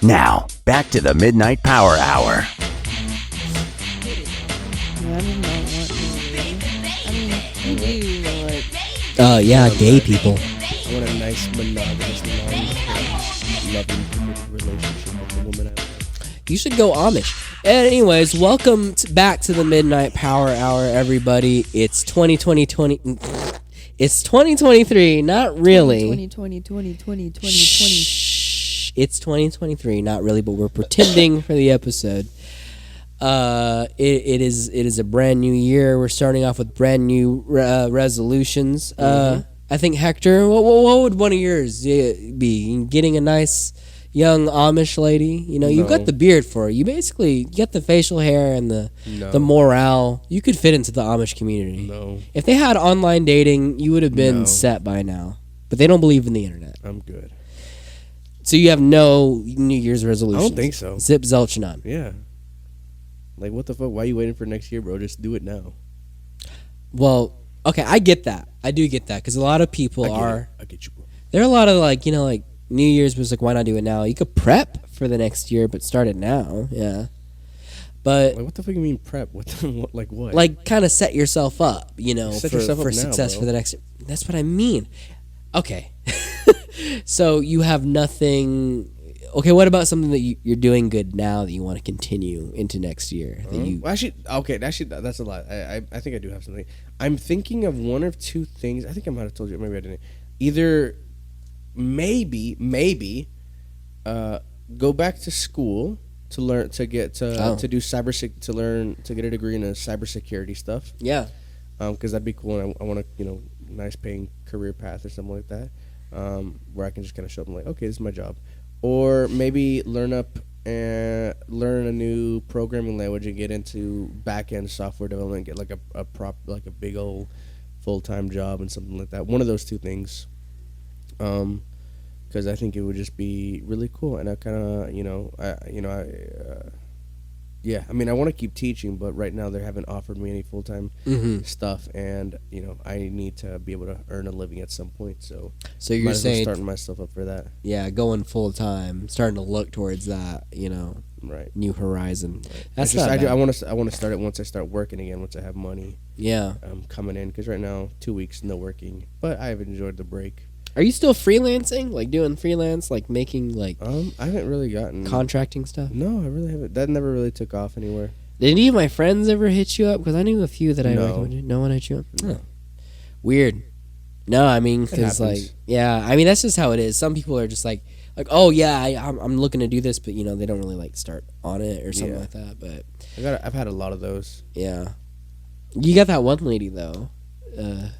Now, back to the Midnight Power Hour. Yeah, I did not want to. I mean, you do, like, Yeah, gay people. I want a nice monogamous, long-term, loving, committed relationship with the woman I love. You should go Amish. Anyways, welcome back to the Midnight Power Hour, everybody. It's 2020. It's 2023, not really. 2020. Shh. It's 2023, not really, but we're pretending for the episode. It is a brand new year. We're starting off with brand new resolutions. I think, Hector, what would one of yours be? Getting a nice young Amish lady? You know, you've got the beard for it. You basically get the facial hair and the morale. You could fit into the Amish community. No. If they had online dating, you would have been set by now. But they don't believe in the internet. I'm good. So you have no New Year's resolutions? I don't think so. Zip, zelch, none. Yeah. Like, what the fuck? Why are you waiting for next year, bro? Just do it now. Well, okay, I get that. I do get that because a lot of people I get you, bro. There are a lot of like New Year's was like, why not do it now? You could prep for the next year, but start it now. Yeah, but Like, what the fuck you mean prep? What? like kind of set yourself up, Set for yourself up now, success bro. for the next. That's what I mean. Okay, so you have nothing. Okay, what about something that you're doing good now that you want to continue into next year? That you Well, that's a lot. I think I do have something. I'm thinking of one of two things. I think I might have told you. Maybe I didn't. Either maybe go back to school to learn to get to do to get a degree in cybersecurity stuff. yeah. Because that'd be cool. And I want to nice paying career path or something like that. Where I can just kind of show up and like, okay, this is my job. Or maybe learn a new programming language and get into back-end software development, get like a big old full-time job and something like that. One of those two things. Because I think it would just be really cool, and I kind of, yeah. I mean, I want to keep teaching, but right now they haven't offered me any full-time stuff, and I need to be able to earn a living at some point. So So you're might as well saying, starting myself up for that, yeah, going full time, starting to look towards that, right? new horizon. That's That's not bad. I want to start it once I start working again, once I have money Yeah. coming in. Because right now 2 weeks no working, but I've enjoyed the break. Are you still freelancing? Like doing freelance, like making like I haven't really gotten contracting stuff? No, I really haven't. That never really took off anywhere. Did any of my friends ever hit you up? Because I knew a few that I No. recommended. No one hit you up? No. Huh. Weird. No, I mean, because like, happens. yeah, I mean that's just how it is. Some people are just like, oh yeah, I'm looking to do this, but they don't really like start on it or something Yeah. like that. But I've had a lot of those. yeah, you got that one lady though.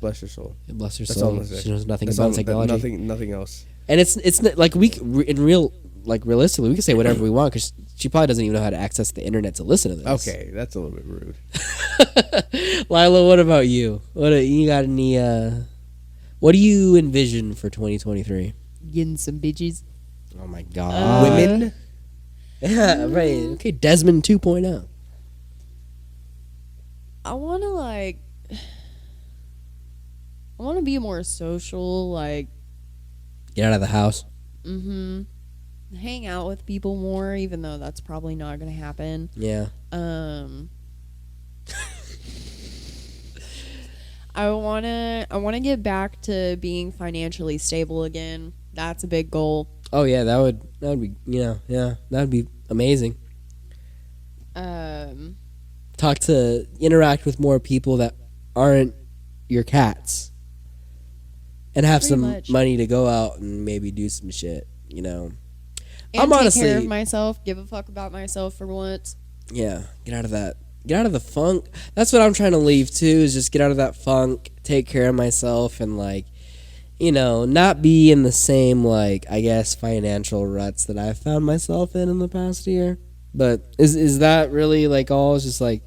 Bless your soul. Bless her That's all I'm soul. gonna say. She knows nothing That's about all- technology. Nothing else. And it's not, like realistically, we can say whatever we want because she probably doesn't even know how to access the internet to listen to this. Okay, that's a little bit rude. Lila, what about you? You got any? What do you envision for 2023? getting some bitches. Oh my god, Women. Yeah, right. Okay, Desmond 2.0. I want to be more social, like, Get out of the house. hang out with people more, even though that's probably not going to happen. Yeah. I want to get back to being financially stable again. That's a big goal. Oh yeah, that would be yeah that would be amazing. Interact with more people that aren't your cats, and have Pretty some much. money to go out and maybe do some shit. you know, And I'm take honestly, care of myself. Give a fuck about myself for once. yeah, get out of that. Get out of the funk. That's what I'm trying to leave too, is just get out of that funk, take care of myself, and like, you know, not be in the same, like, I guess, financial ruts that I've found myself in the past year. But is that really like all? It's just like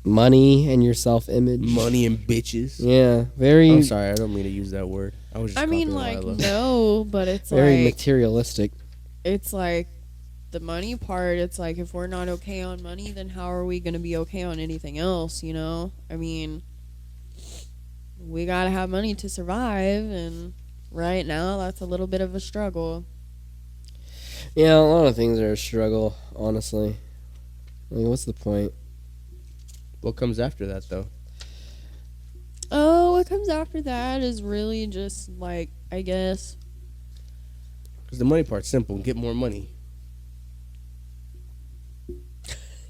money and your self-image. Money and bitches. Yeah, very. I'm sorry, I don't mean to use that word. I was just I mean, copying like, Lila. no, but it's very like, materialistic. it's like the money part. It's like, if we're not okay on money, then how are we going to be okay on anything else, you know? I mean, we got to have money to survive, and right now that's a little bit of a struggle. Yeah, a lot of things are a struggle, honestly. Like, what's the point? What comes after that, though? Oh, what comes after that is really just, like, I guess, Because the money part's simple. Get more money.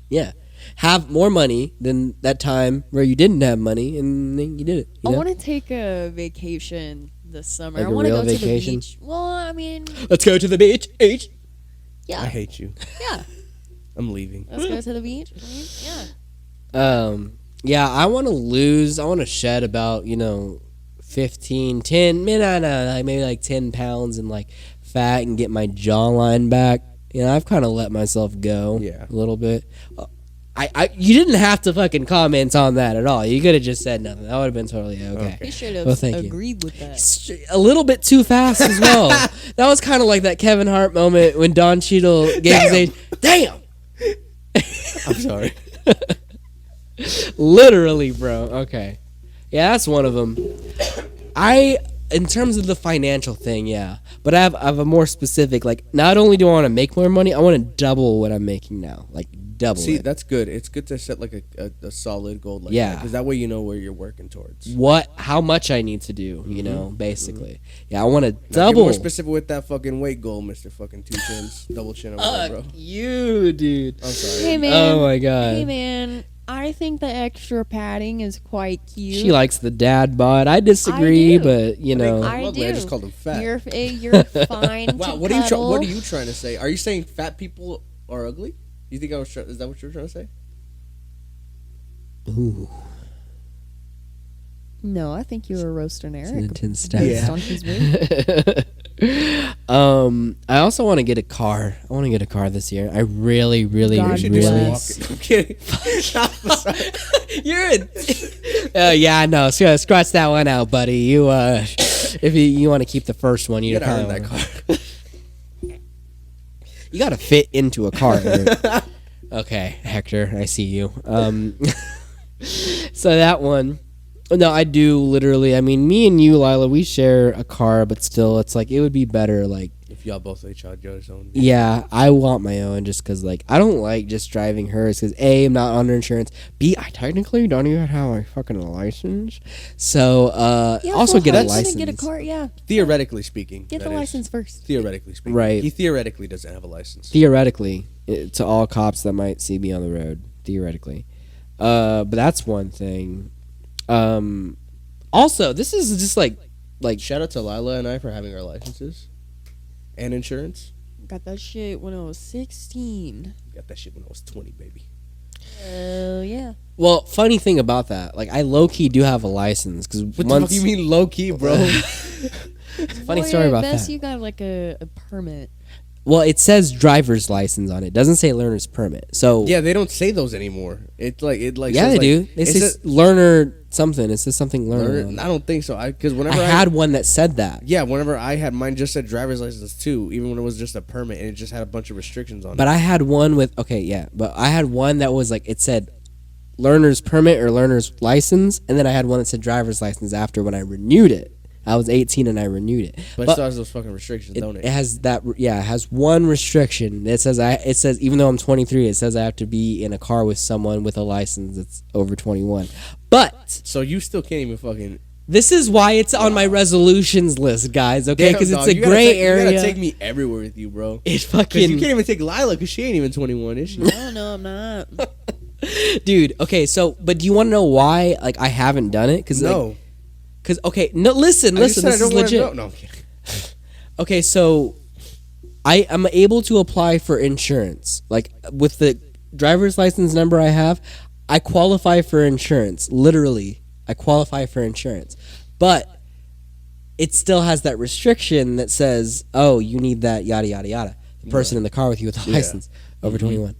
Yeah, have more money than that time where you didn't have money, and then you did it. You I know? want to take a vacation this summer. Like I a want to real go vacation? to the beach. Well, I mean, Let's go to the beach. yeah, I hate you. yeah. I'm leaving. Let's go to the beach. I mean, yeah. Yeah, I want to shed about, 15, 10, maybe like 10 pounds and like fat and get my jawline back. You know, I've kind of let myself go Yeah. a little bit. You didn't have to fucking comment on that at all. You could have just said nothing. That would have been totally okay. He should have Well, thank you. agreed with that. A little bit too fast as well. That was kind of like that Kevin Hart moment when Don Cheadle gave his age. Damn! I'm sorry. Literally, bro. Okay. Yeah, that's one of them. In terms of the financial thing, yeah. But I have a more specific, like, not only do I want to make more money, I want to double what I'm making now. Like, double See, it. that's good. It's good to set like a solid goal like Yeah. that. Because that way you know where you're working towards. How much I need to do, basically. Yeah, I want to Now, get double. more specific with that fucking weight goal, Mr. fucking 2 chins, double chin or whatever, bro. You, dude. I'm sorry. Hey man. Oh, my God. Hey man. I think the extra padding is quite cute. She likes the dad bod. I disagree, I do. but, I Lovely, I do. just called him fat. You're fine. Wow, to what are you cuddle. what are you trying to say? Are you saying fat people are ugly? You think is that what you were trying to say? Ooh, No, I think you were roasting it's an Eric. intense Based step. on his weight. I also want to get a car. I want to get a car this year. I really, really, God You should do some really. bless. walking. I'm kidding. I'm sorry. You're in. Yeah, I know. So, scratch that one out, buddy. You, if you want to keep the first one, you You gotta earn kinda that wanna- car. You got to fit into a car. Eric. Okay, Hector, I see you. So that one. No, I do literally. I mean, me and you, Lila, we share a car, but still, it's like it would be better. Like, If y'all both each other's own. yeah, I want my own just because, like, I don't like just driving hers because A, I'm not under insurance. B, I technically don't even have a fucking license. So, Yeah, also well, get a how you gonna license. get a car. Yeah, Theoretically speaking. get that the is. license first. Theoretically speaking. Right. He theoretically doesn't have a license. Theoretically, to all cops that might see me on the road. Theoretically. But that's one thing. Also, this is just like Shout out to Lila and I for having our licenses and insurance. Got that shit when I was 16. Got that shit when I was 20, baby. Yeah. well, funny thing about that, like I low key do have a license because What the fuck you mean low key, bro? Funny story about best that. you got like a permit. Well, it says driver's license on it. It doesn't say learner's permit. So yeah, they don't say those anymore. It like yeah, says, they like, do. It says says learner something. It says something learner. on it. I don't think so. Because I whenever had one that said that. yeah, whenever I had mine, just said driver's license too, even when it was just a permit and it just had a bunch of restrictions on But it. I had one with but I had one that was like it said learner's permit or learner's license, and then I had one that said driver's license after when I renewed it. I was 18 and I renewed it. But it still has those fucking restrictions, don't It it? has that, yeah. It has one restriction. It says even though I'm 23, it says I have to be in a car with someone with a license that's over 21. But So you still can't even fucking. this is why it's on my resolutions list, guys. Okay, because Damn, it's dog, a you gotta gray take- area. You gotta take me everywhere with you, bro. It's Because fucking you can't even take Lila because she ain't even 21, is she? No, I'm not. dude. Okay, so but do you want to know why? Like I haven't done it because No. Because okay, no, listen. I just This said I is don't wanna legit. know. No, I'm kidding. Okay, so I am able to apply for insurance. Like with the driver's license number I have, I qualify for insurance. Literally, I qualify for insurance. But it still has that restriction that says, oh, you need that yada, yada, yada. The person in the car with you with the license over 21.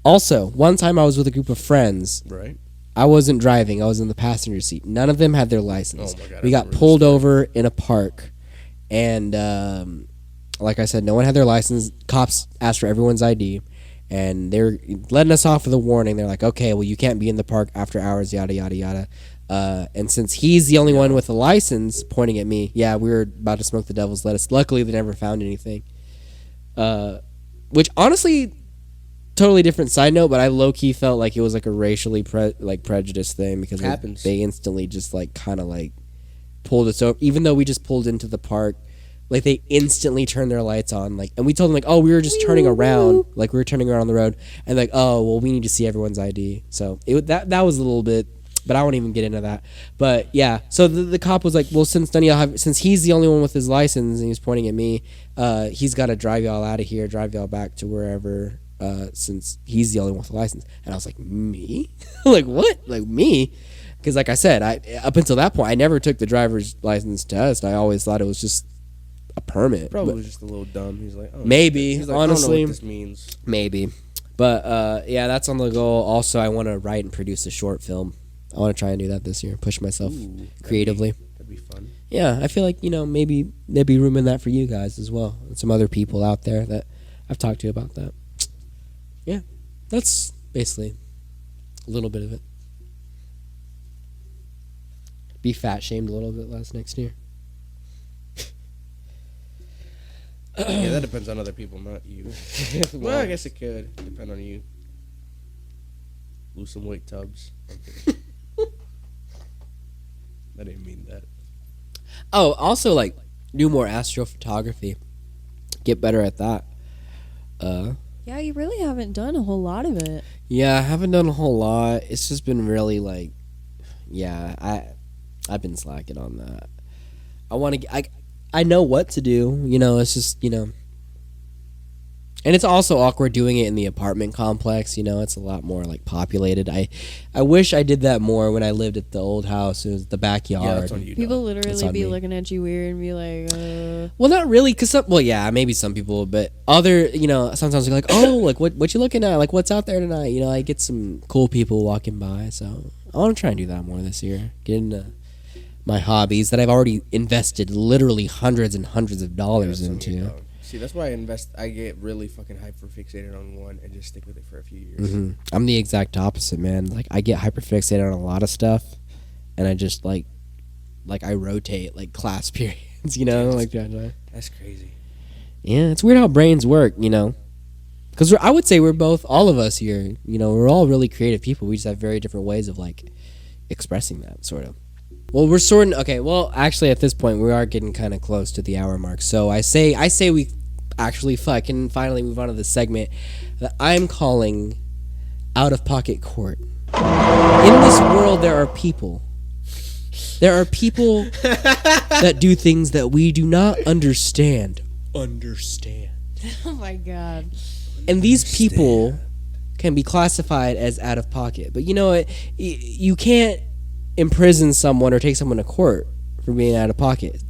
Also, one time I was with a group of friends. Right. I wasn't driving. I was in the passenger seat. None of them had their license. Oh my God, we got pulled over in a park. And like I said, no one had their license. Cops asked for everyone's ID. And they're letting us off with a warning. They're like, okay, well, you can't be in the park after hours, yada, yada, yada. And since he's the only one with a license, pointing at me, yeah, we were about to smoke the devil's lettuce. Luckily, they never found anything. Which, honestly, totally different side note, but I low-key felt like it was like a racially prejudiced thing because they instantly just like kind of like pulled us over. Even though we just pulled into the park, like they instantly turned their lights on. Like, and we told them like, oh, we were just turning around, like we were turning around on the road, and like, oh, well, we need to see everyone's ID. So that was a little bit. But I won't even get into that. But yeah, so the cop was like, well, since he's the only one with his license, and he was pointing at me, he's got to drive y'all out of here, drive y'all back to wherever, since he's the only one with a license. And I was like, me? Like, what? Like, me? Because like I said, up until that point, I never took the driver's license test. I always thought it was just a permit. Probably was just a little dumb. He's like, oh, maybe, he's like, honestly. I don't know what this means. Maybe. But yeah, that's on the goal. Also, I want to write and produce a short film. I want to try and do that this year. Push myself creatively. That'd be fun. Yeah, I feel like, maybe there'd be room in that for you guys as well. And some other people out there that I've talked to about that. Yeah, that's basically a little bit of it. Be fat shamed a little bit less next year. Yeah, that depends on other people, not you. Well, I guess it could depend on you. Lose some weight, Tubbs. I didn't mean that. Oh, also, like, do more astrophotography. Get better at that. Yeah, you really haven't done a whole lot of it. Yeah, I haven't done a whole lot. It's just been really, like, yeah, I've been slacking on that. I know what to do, it's just, and it's also awkward doing it in the apartment complex, it's a lot more like populated. I wish I did that more when I lived at the old house. It was the backyard. Yeah, that's on you. People literally be looking at you weird and be like, Well, not really, because maybe some people, but other, sometimes they're like, oh, like what you looking at? Like, what's out there tonight? I get some cool people walking by, so I want to try and do that more this year. Get into my hobbies that I've already invested literally hundreds and hundreds of dollars into. See, that's why I get really fucking hyper fixated on one and just stick with it for a few years. Mm-hmm. I'm the exact opposite, man. Like, I get hyper fixated on a lot of stuff, and I just like I rotate like class periods, That's crazy. Yeah, it's weird how brains work, because I would say all of us here, we're all really creative people. We just have very different ways of like expressing that, sort of. Well, we're sorting. Okay, well, actually, at this point, we are getting kind of close to the hour mark. So I say we actually fucking finally move on to the segment that I'm calling Out of Pocket Court. In this world, there are people. There are people that do things that we do not understand. oh my God. And these people can be classified as out of pocket. But you know what? You can't imprison someone or take someone to court for being out of pocket.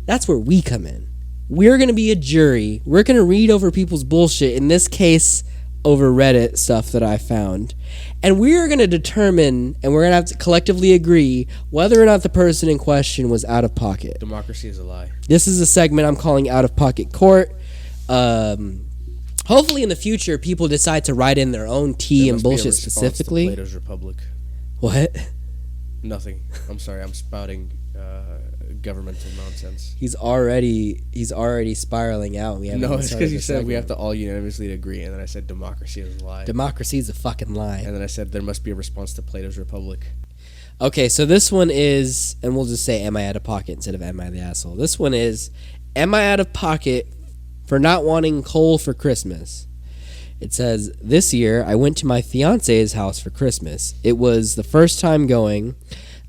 That's where we come in. We're going to be a jury. We're going to read over people's bullshit, in this case over Reddit stuff that I found, and we're going to determine, and we're going to have to collectively agree whether or not the person in question was out of pocket. Democracy is a lie. This is a segment I'm calling Out of Pocket Court. Hopefully in the future people decide to write in their own tea and bullshit specifically. Plato's Republic. What? Nothing. I'm sorry. I'm spouting governmental nonsense. He's already spiraling out. No, it's because you said we have to all unanimously agree, and then I said democracy is a lie. Democracy is a fucking lie. And then I said there must be a response to Plato's Republic. Okay, so this one is, and we'll just say, am I out of pocket instead of am I the asshole? This one is, am I out of pocket for not wanting coal for Christmas? It says, this year I went to my fiance's house for Christmas. It was the first time going,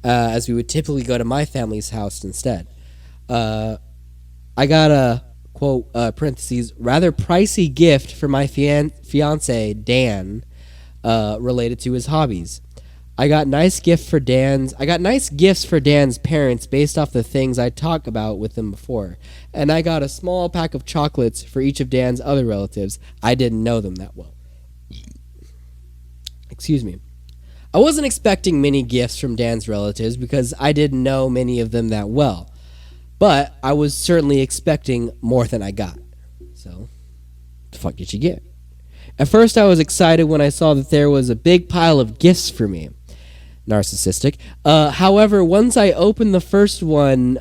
as we would typically go to my family's house instead. I got a quote parentheses rather pricey gift for my fiance Dan, related to his hobbies. I got nice gifts for Dan's parents based off the things I talked about with them before, and I got a small pack of chocolates for each of Dan's other relatives. I didn't know them that well. Excuse me. I wasn't expecting many gifts from Dan's relatives because I didn't know many of them that well, but I was certainly expecting more than I got. So, the fuck did you get? At first, I was excited when I saw that there was a big pile of gifts for me. Narcissistic. However, once I opened the first one,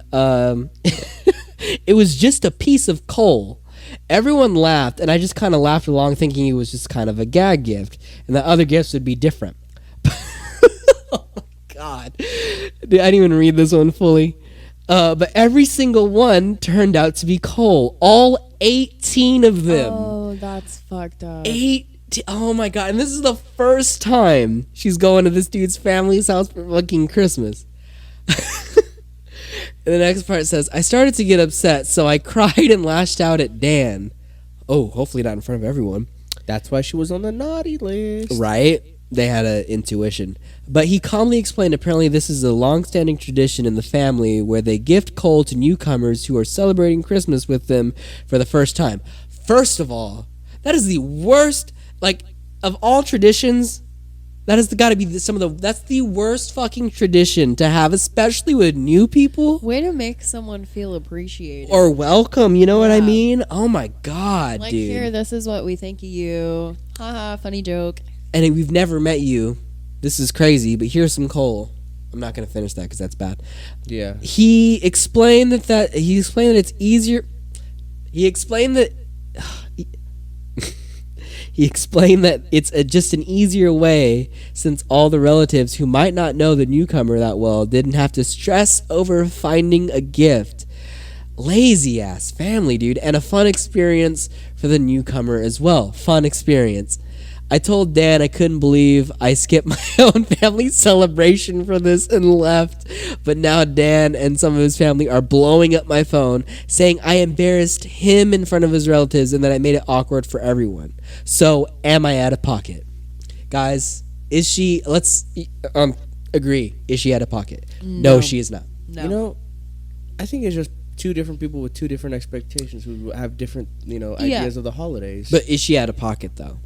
it was just a piece of coal. Everyone laughed, and I just kind of laughed along, thinking it was just kind of a gag gift, and the other gifts would be different. Oh my god. I didn't even read this one fully. But every single one turned out to be coal. All 18 of them. Oh, that's fucked up. Oh my god, and this is the first time she's going to this dude's family's house for fucking Christmas. And the next part says, I started to get upset, so I cried and lashed out at Dan. Oh, hopefully not in front of everyone. That's why she was on the naughty list. Right? They had an intuition. But he calmly explained apparently this is a long-standing tradition in the family where they gift coal to newcomers who are celebrating Christmas with them for the first time. First of all, that is the worst, like, of all traditions, that has got to be that's the worst fucking tradition to have, especially with new people. Way to make someone feel appreciated. Or welcome, you know what I mean? Oh my god, like, dude. here, this is what we think of you. Haha, funny joke. And we've never met you. This is crazy, but here's some coal. I'm not going to finish that because that's bad. Yeah. He explained that it's easier. He explained that it's just an easier way since all the relatives who might not know the newcomer that well didn't have to stress over finding a gift. Lazy ass family, dude, and a fun experience for the newcomer as well. Fun experience. I told Dan I couldn't believe I skipped my own family celebration for this and left, but now Dan and some of his family are blowing up my phone, saying I embarrassed him in front of his relatives and that I made it awkward for everyone. So, am I out of pocket? Guys, is she, let's agree, is she out of pocket? No, she is not. No. You know, I think it's just two different people with two different expectations who have different, ideas of the holidays. But is she out of pocket, though?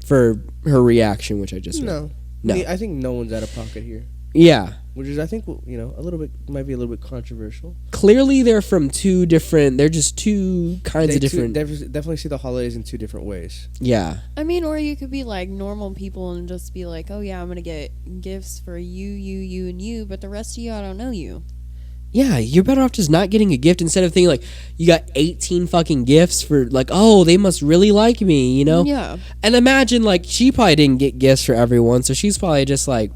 For her reaction, which I just read. No. I think no one's out of pocket here. Yeah. Which is, I think, a little bit, might be a little bit controversial. Clearly, they're from they're just two kinds of different. Definitely see the holidays in two different ways. Yeah. I mean, or you could be like normal people and just be like, oh yeah, I'm gonna get gifts for you, and you, but the rest of you, I don't know you. Yeah, you're better off just not getting a gift instead of thinking like you got 18 fucking gifts for like, oh, they must really like me, you know? Yeah. And imagine like she probably didn't get gifts for everyone, so she's probably just like,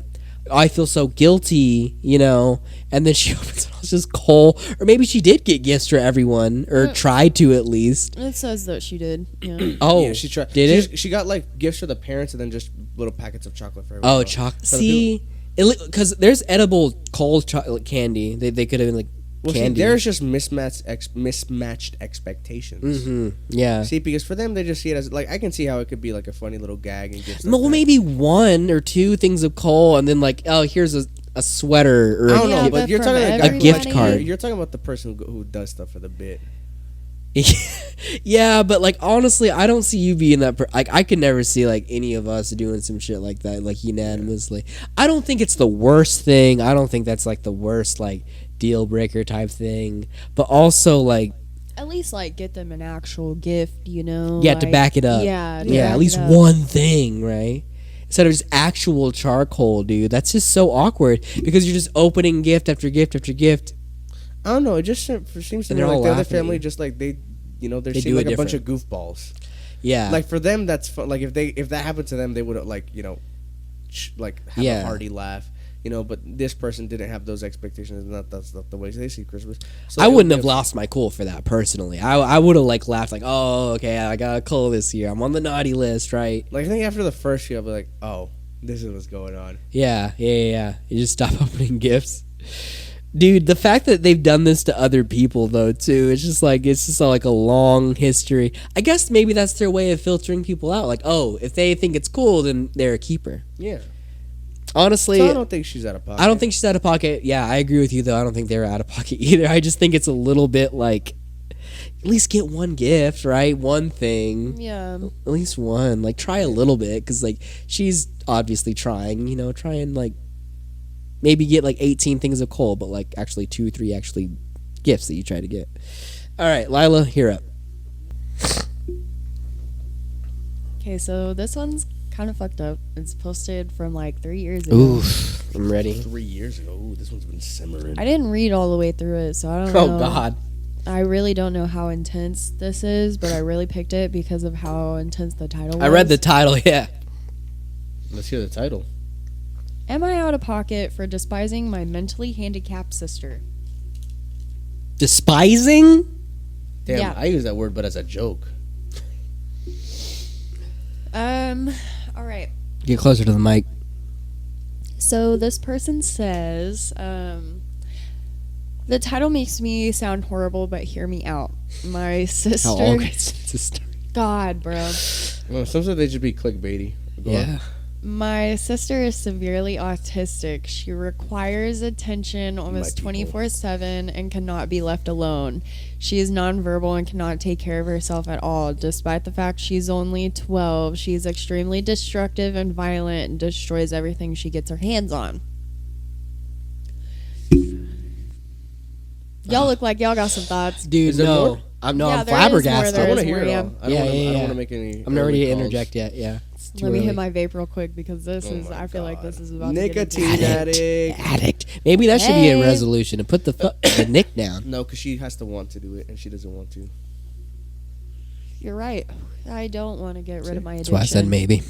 I feel so guilty, and then she opens it, it's just coal. Or maybe she did get gifts for everyone, or tried to at least. It says that she did. Yeah. Oh, yeah, she tried. Did she got like gifts for the parents and then just little packets of chocolate for everyone. Oh, chocolate. See, because there's edible cold chocolate candy. They could have been like candy. See, there's just mismatched expectations. Mm-hmm. Yeah. See, because for them, they just see it as like, I can see how it could be like a funny little gag and gifts. Well, maybe one or two things of coal, and then like, oh, here's a sweater or I don't know, but you're talking like a gift card. You're talking about the person who does stuff for the bit. Yeah, but like honestly, I don't see you being that. Like, I could never see like any of us doing some shit like that, like unanimously. I don't think it's the worst thing. I don't think that's like the worst like deal breaker type thing. But also like, at least like get them an actual gift, Yeah, like, to back it up. Yeah, at least one thing, right? Instead of just actual charcoal, dude. That's just so awkward because you're just opening gift after gift after gift. I don't know. It just seems to me like the other family just like they seem like a bunch of goofballs. Yeah. Like for them, that's fun. Like if that happened to them, they would like have a hearty laugh. But this person didn't have those expectations, and that's not the way they see Christmas. So I wouldn't have lost my cool for that personally. I would have like laughed like, oh, okay, I got a cool this year. I'm on the naughty list, right? Like I think after the first year, I'll be like, oh, this is what's going on. Yeah. You just stop opening gifts. Dude, the fact that they've done this to other people though too, it's just like a long history. I guess maybe that's their way of filtering people out. Like, oh, if they think it's cool, then they're a keeper. Yeah. Honestly, So I don't think she's out of pocket. I don't think she's out of pocket. Yeah, I agree with you though. I don't think they're out of pocket either. I just think it's a little bit like, at least get one gift, right? One thing. Yeah. At least one. Like, try a little bit, because like she's obviously trying. You know, try and like maybe get like 18 things of coal, but like actually 2-3 actually gifts that you try to get. All right, Lila, you're up. Okay, so this one's kind of fucked up. It's posted from like 3 years ago. Oof, I'm ready. 3 years ago. Ooh, this one's been simmering. I didn't read all the way through it, so I don't know. Oh God. I really don't know how intense this is, but I really picked it because of how intense the title was. I read the title. Yeah. Let's hear the title. Am I out of pocket for despising my mentally handicapped sister? Despising? Damn, Yeah. I use that word, but as a joke. All right. Get closer to the mic. So this person says, the title makes me sound horrible, but hear me out. My sister. How long it's a story. God, bro. Well, sometimes they should be clickbaity. Go on. Yeah. My sister is severely autistic. She requires attention almost 24/7 and cannot be left alone. She is nonverbal and cannot take care of herself at all. Despite the fact she's only 12, she is extremely destructive and violent and destroys everything she gets her hands on. Y'all look like y'all got some thoughts. Dude, Is there no. more? I'm Yeah, I'm there is more. flabbergasted. There I want is to hear more, it yeah. all. I don't want to make any. I'm not ready to early calls. interject yet. Yeah. It's too Let me early. hit my vape real quick because this is. my I feel like this is about Nicotine to get addict. Addict. Maybe that should be a Hey. resolution to put the nick down. No, because she has to want to do it, and she doesn't want to. You're right. I don't want to get rid of my That's addiction. why I said maybe.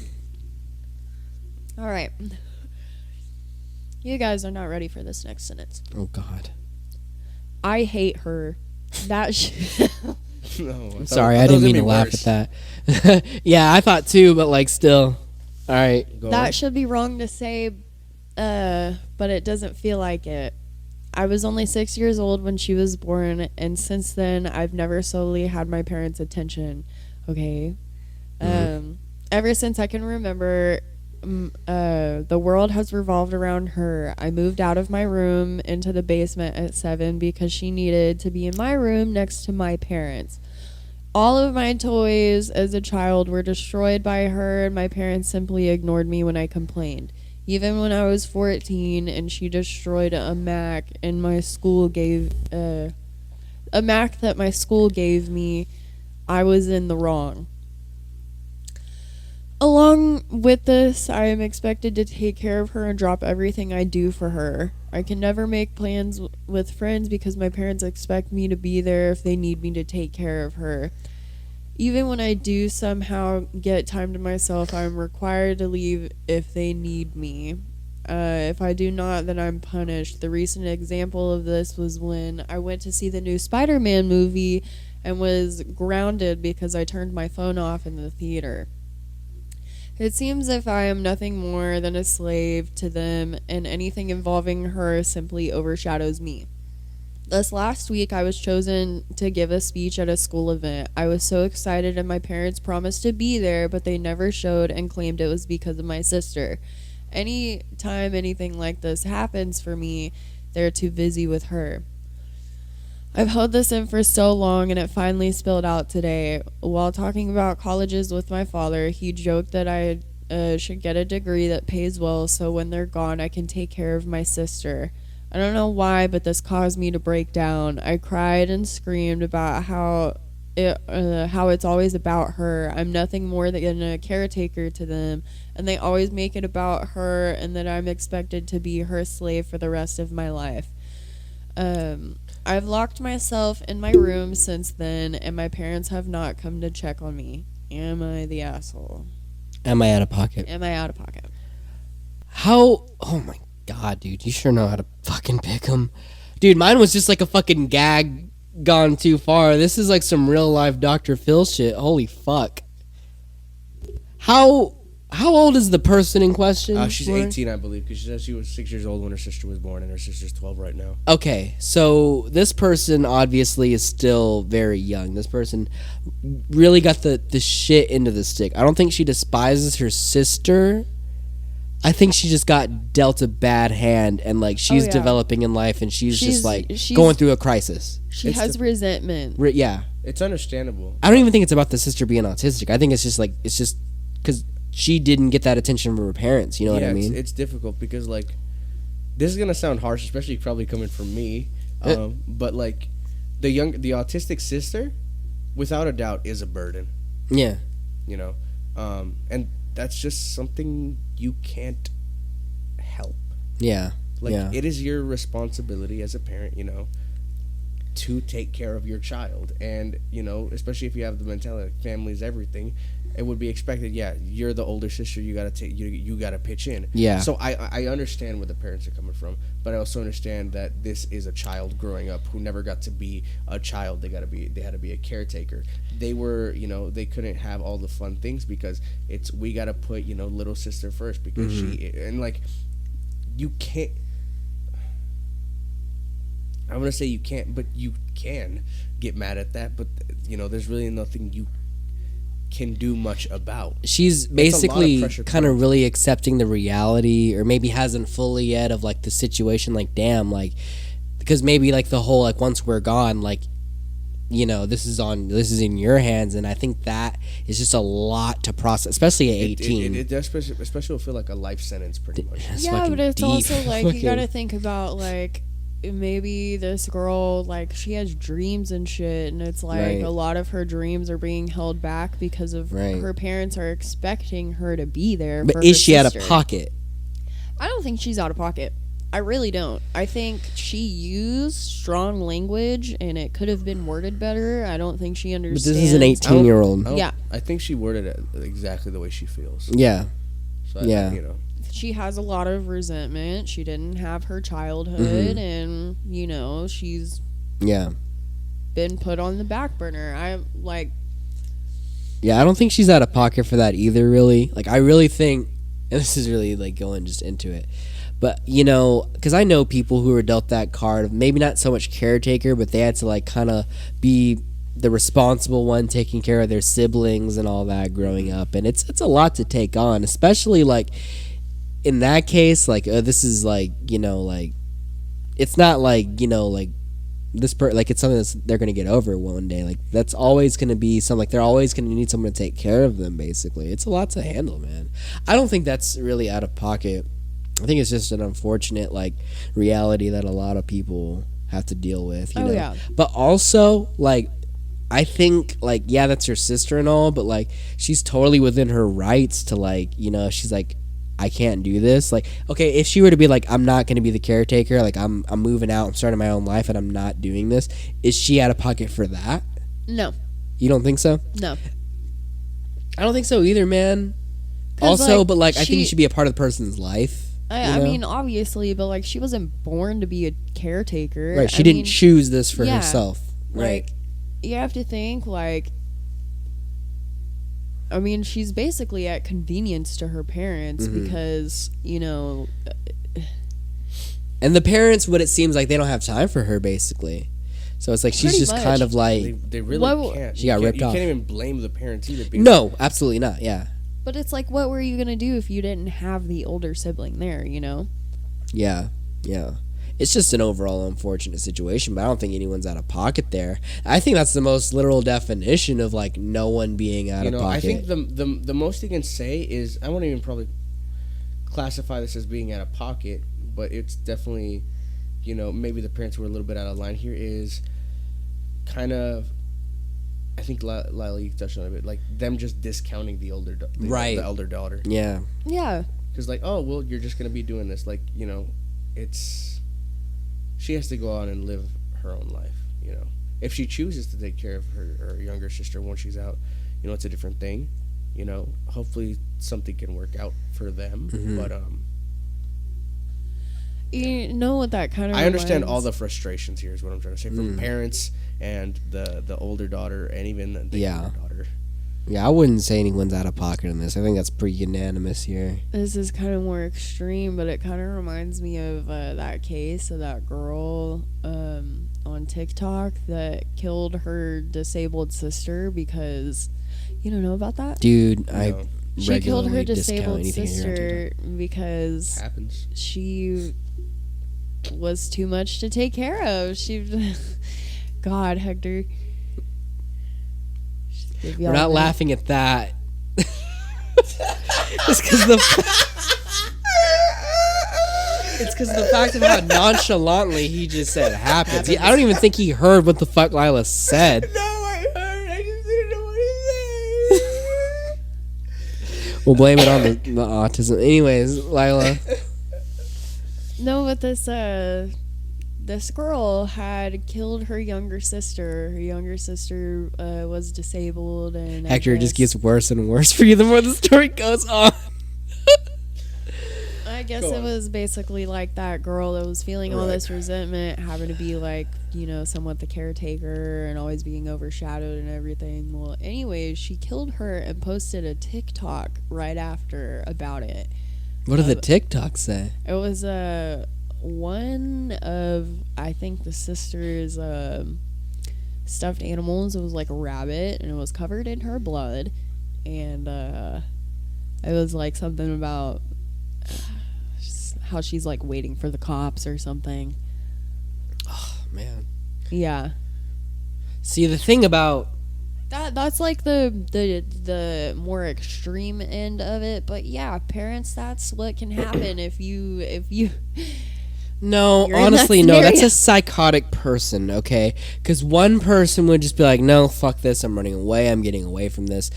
All right. You guys are not ready for this next sentence. Oh God. I hate her. That No, I'm sorry, I didn't mean to laugh at that. Yeah, I thought too, but like still. All right. that should be wrong to say, but it doesn't feel like it. I was only 6 years old when she was born, and since then, I've never solely had my parents' attention. Okay. Ever since I can remember, the world has revolved around her. I moved out of my room into the basement at 7 because she needed to be in my room next to my parents. All of my toys as a child were destroyed by her, and my parents simply ignored me when I complained. Even when I was 14 and she destroyed a Mac and my school gave a Mac that my school gave me, I was in the wrong. Along with this, I am expected to take care of her and drop everything I do for her. I can never make plans with friends because my parents expect me to be there if they need me to take care of her. Even when I do somehow get time to myself, I'm required to leave if they need me. If I do not, then I'm punished. The recent example of this was when I went to see the new Spider-Man movie and was grounded because I turned my phone off in the theater. It seems if I am nothing more than a slave to them, and anything involving her simply overshadows me. This last week, I was chosen to give a speech at a school event. I was so excited, and my parents promised to be there, but they never showed and claimed it was because of my sister. Any time anything like this happens for me, they're too busy with her. I've held this in for so long, and it finally spilled out today. While talking about colleges with my father, he joked that I should get a degree that pays well so when they're gone I can take care of my sister. I don't know why, but this caused me to break down. I cried and screamed about how it's always about her. I'm nothing more than a caretaker to them, and they always make it about her, and that I'm expected to be her slave for the rest of my life. I've locked myself in my room since then, and my parents have not come to check on me. Am I the asshole? Am I out of pocket? Am I out of pocket? How? Oh my God, dude. You sure know how to fucking pick them. Dude, mine was just like a fucking gag gone too far. This is like some real life Dr. Phil shit. Holy fuck. How How old is the person in question? She's 18, I believe, because she said she was 6 years old when her sister was born, and her sister's 12 right now. Okay, so this person obviously is still very young. This person really got the shit into the stick. I don't think she despises her sister. I think she just got dealt a bad hand, and like she's developing in life, and she's just like going through a crisis. She has resentment. Yeah, it's understandable. I don't even think it's about the sister being autistic. I think it's just because she didn't get that attention from her parents. You know what I mean? It's difficult because like this is gonna sound harsh, especially probably coming from me. But like the autistic sister, without a doubt, is a burden. Yeah, you know, and that's just something you can't help. Yeah, like it is your responsibility as a parent, you know, to take care of your child, and you know, especially if you have the mentality like family is everything. It would be expected. Yeah, you're the older sister. You gotta take. You gotta pitch in. Yeah. So I understand where the parents are coming from, but I also understand that this is a child growing up who never got to be a child. They had to be a caretaker. They were, you know, they couldn't have all the fun things because we gotta put, you know, little sister first because she, and like you can't. I'm gonna say you can't, but you can get mad at that. But you know, there's really nothing you can do much about. She's basically kind of really accepting the reality, or maybe hasn't fully yet, of like the situation. Like, damn, like, because maybe like the whole like once we're gone, like, you know, this is in your hands, and I think that is just a lot to process, especially at 18. It especially will feel like a life sentence, pretty much. Yeah, but it's also like you gotta think about like maybe this girl, like, she has dreams and shit, and it's like a lot of her dreams are being held back because of her parents are expecting her to be there. But is she out of pocket? I don't think she's out of pocket. I really don't. I think she used strong language, and it could have been worded better. I don't think she understands. But this is an 18-year-old. Yeah. I think she worded it exactly the way she feels. Yeah. So I think, you know. She has a lot of resentment. She didn't have her childhood, and, you know, she's been put on the back burner. Yeah, I don't think she's out of pocket for that either, really. Like, I really think, and this is really, like, going just into it, but, you know, because I know people who were dealt that card of maybe not so much caretaker, but they had to, like, kind of be the responsible one taking care of their siblings and all that growing up. And it's a lot to take on, especially, like, in that case, like, this is, like, you know, like, it's not, like, you know, like, like, it's something they're going to get over one day. Like, that's always going to be something, like, they're always going to need someone to take care of them, basically. It's a lot to handle, man. I don't think that's really out of pocket. I think it's just an unfortunate, like, reality that a lot of people have to deal with, you know? Yeah. But also, like, I think, like, yeah, that's your sister and all, but, like, she's totally within her rights to, like, you know, she's like, I can't do this. Like, okay, if she were to be like, I'm not going to be the caretaker, like, I'm moving out, I'm starting my own life, and I'm not doing this, is she out of pocket for that? No. You don't think so? No. I don't think so either, man. Also, like, but, like, I think you should be a part of the person's life. I mean, obviously, but, like, she wasn't born to be a caretaker. Right, she didn't choose this for herself. Right. Like, you have to think, like, I mean, she's basically at convenience to her parents because, you know... And the parents, what it seems like, they don't have time for her, basically. So it's like she's just kind of like... They really can't. She got ripped off. You can't even blame the parents either. No, absolutely not, yeah. But it's like, what were you going to do if you didn't have the older sibling there, you know? Yeah, yeah. It's just an overall unfortunate situation, but I don't think anyone's out of pocket there. I think that's the most literal definition of, like, no one being out of pocket. I think the most you can say is, I won't even probably classify this as being out of pocket, but it's definitely, you know, maybe the parents were a little bit out of line here, is kind of, I think Lila, you touched on it a bit, like them just discounting the the elder daughter. Yeah. Yeah. Because, like, oh, well, you're just going to be doing this. Like, you know, she has to go out and live her own life, you know. If she chooses to take care of her younger sister once she's out, you know, it's a different thing. You know, hopefully something can work out for them. But, you know what that kind of I understand all the frustrations here is what I'm trying to say, from parents and the older daughter and even the younger daughter. Yeah, I wouldn't say anyone's out of pocket in this. I think that's pretty unanimous here. This is kind of more extreme, but it kind of reminds me of that case of that girl on TikTok that killed her disabled sister because you don't know about that? Dude, No. She killed her regularly discount disabled anything here on sister TikTok. because Happens. she was too much to take care of. She, God, Hector. We're not laughing at that. It's because the fact of how nonchalantly he just said happens. I don't even think he heard what the fuck Lila said. No, I heard. I just didn't know what he said. We'll blame it on the autism. Anyways, Lila. No, but this girl had killed her younger sister. Her younger sister was disabled, and Hector, it just gets worse and worse for you the more the story goes on. I guess it was basically like that girl that was feeling all this resentment, having to be like, you know, somewhat the caretaker and always being overshadowed and everything. Well, anyways, she killed her and posted a TikTok right after about it. What did the TikTok say? It was one of, I think, the sister's stuffed animals. It was like a rabbit, and it was covered in her blood. And it was like something about how she's like waiting for the cops or something. Oh, man. Yeah. See, the thing about... That's like the more extreme end of it, but yeah, parents, that's what can happen if you No, You're in honestly, that no. That's scenario. a psychotic person, okay? Because one person would just be like, no, fuck this. I'm running away. I'm getting away from this.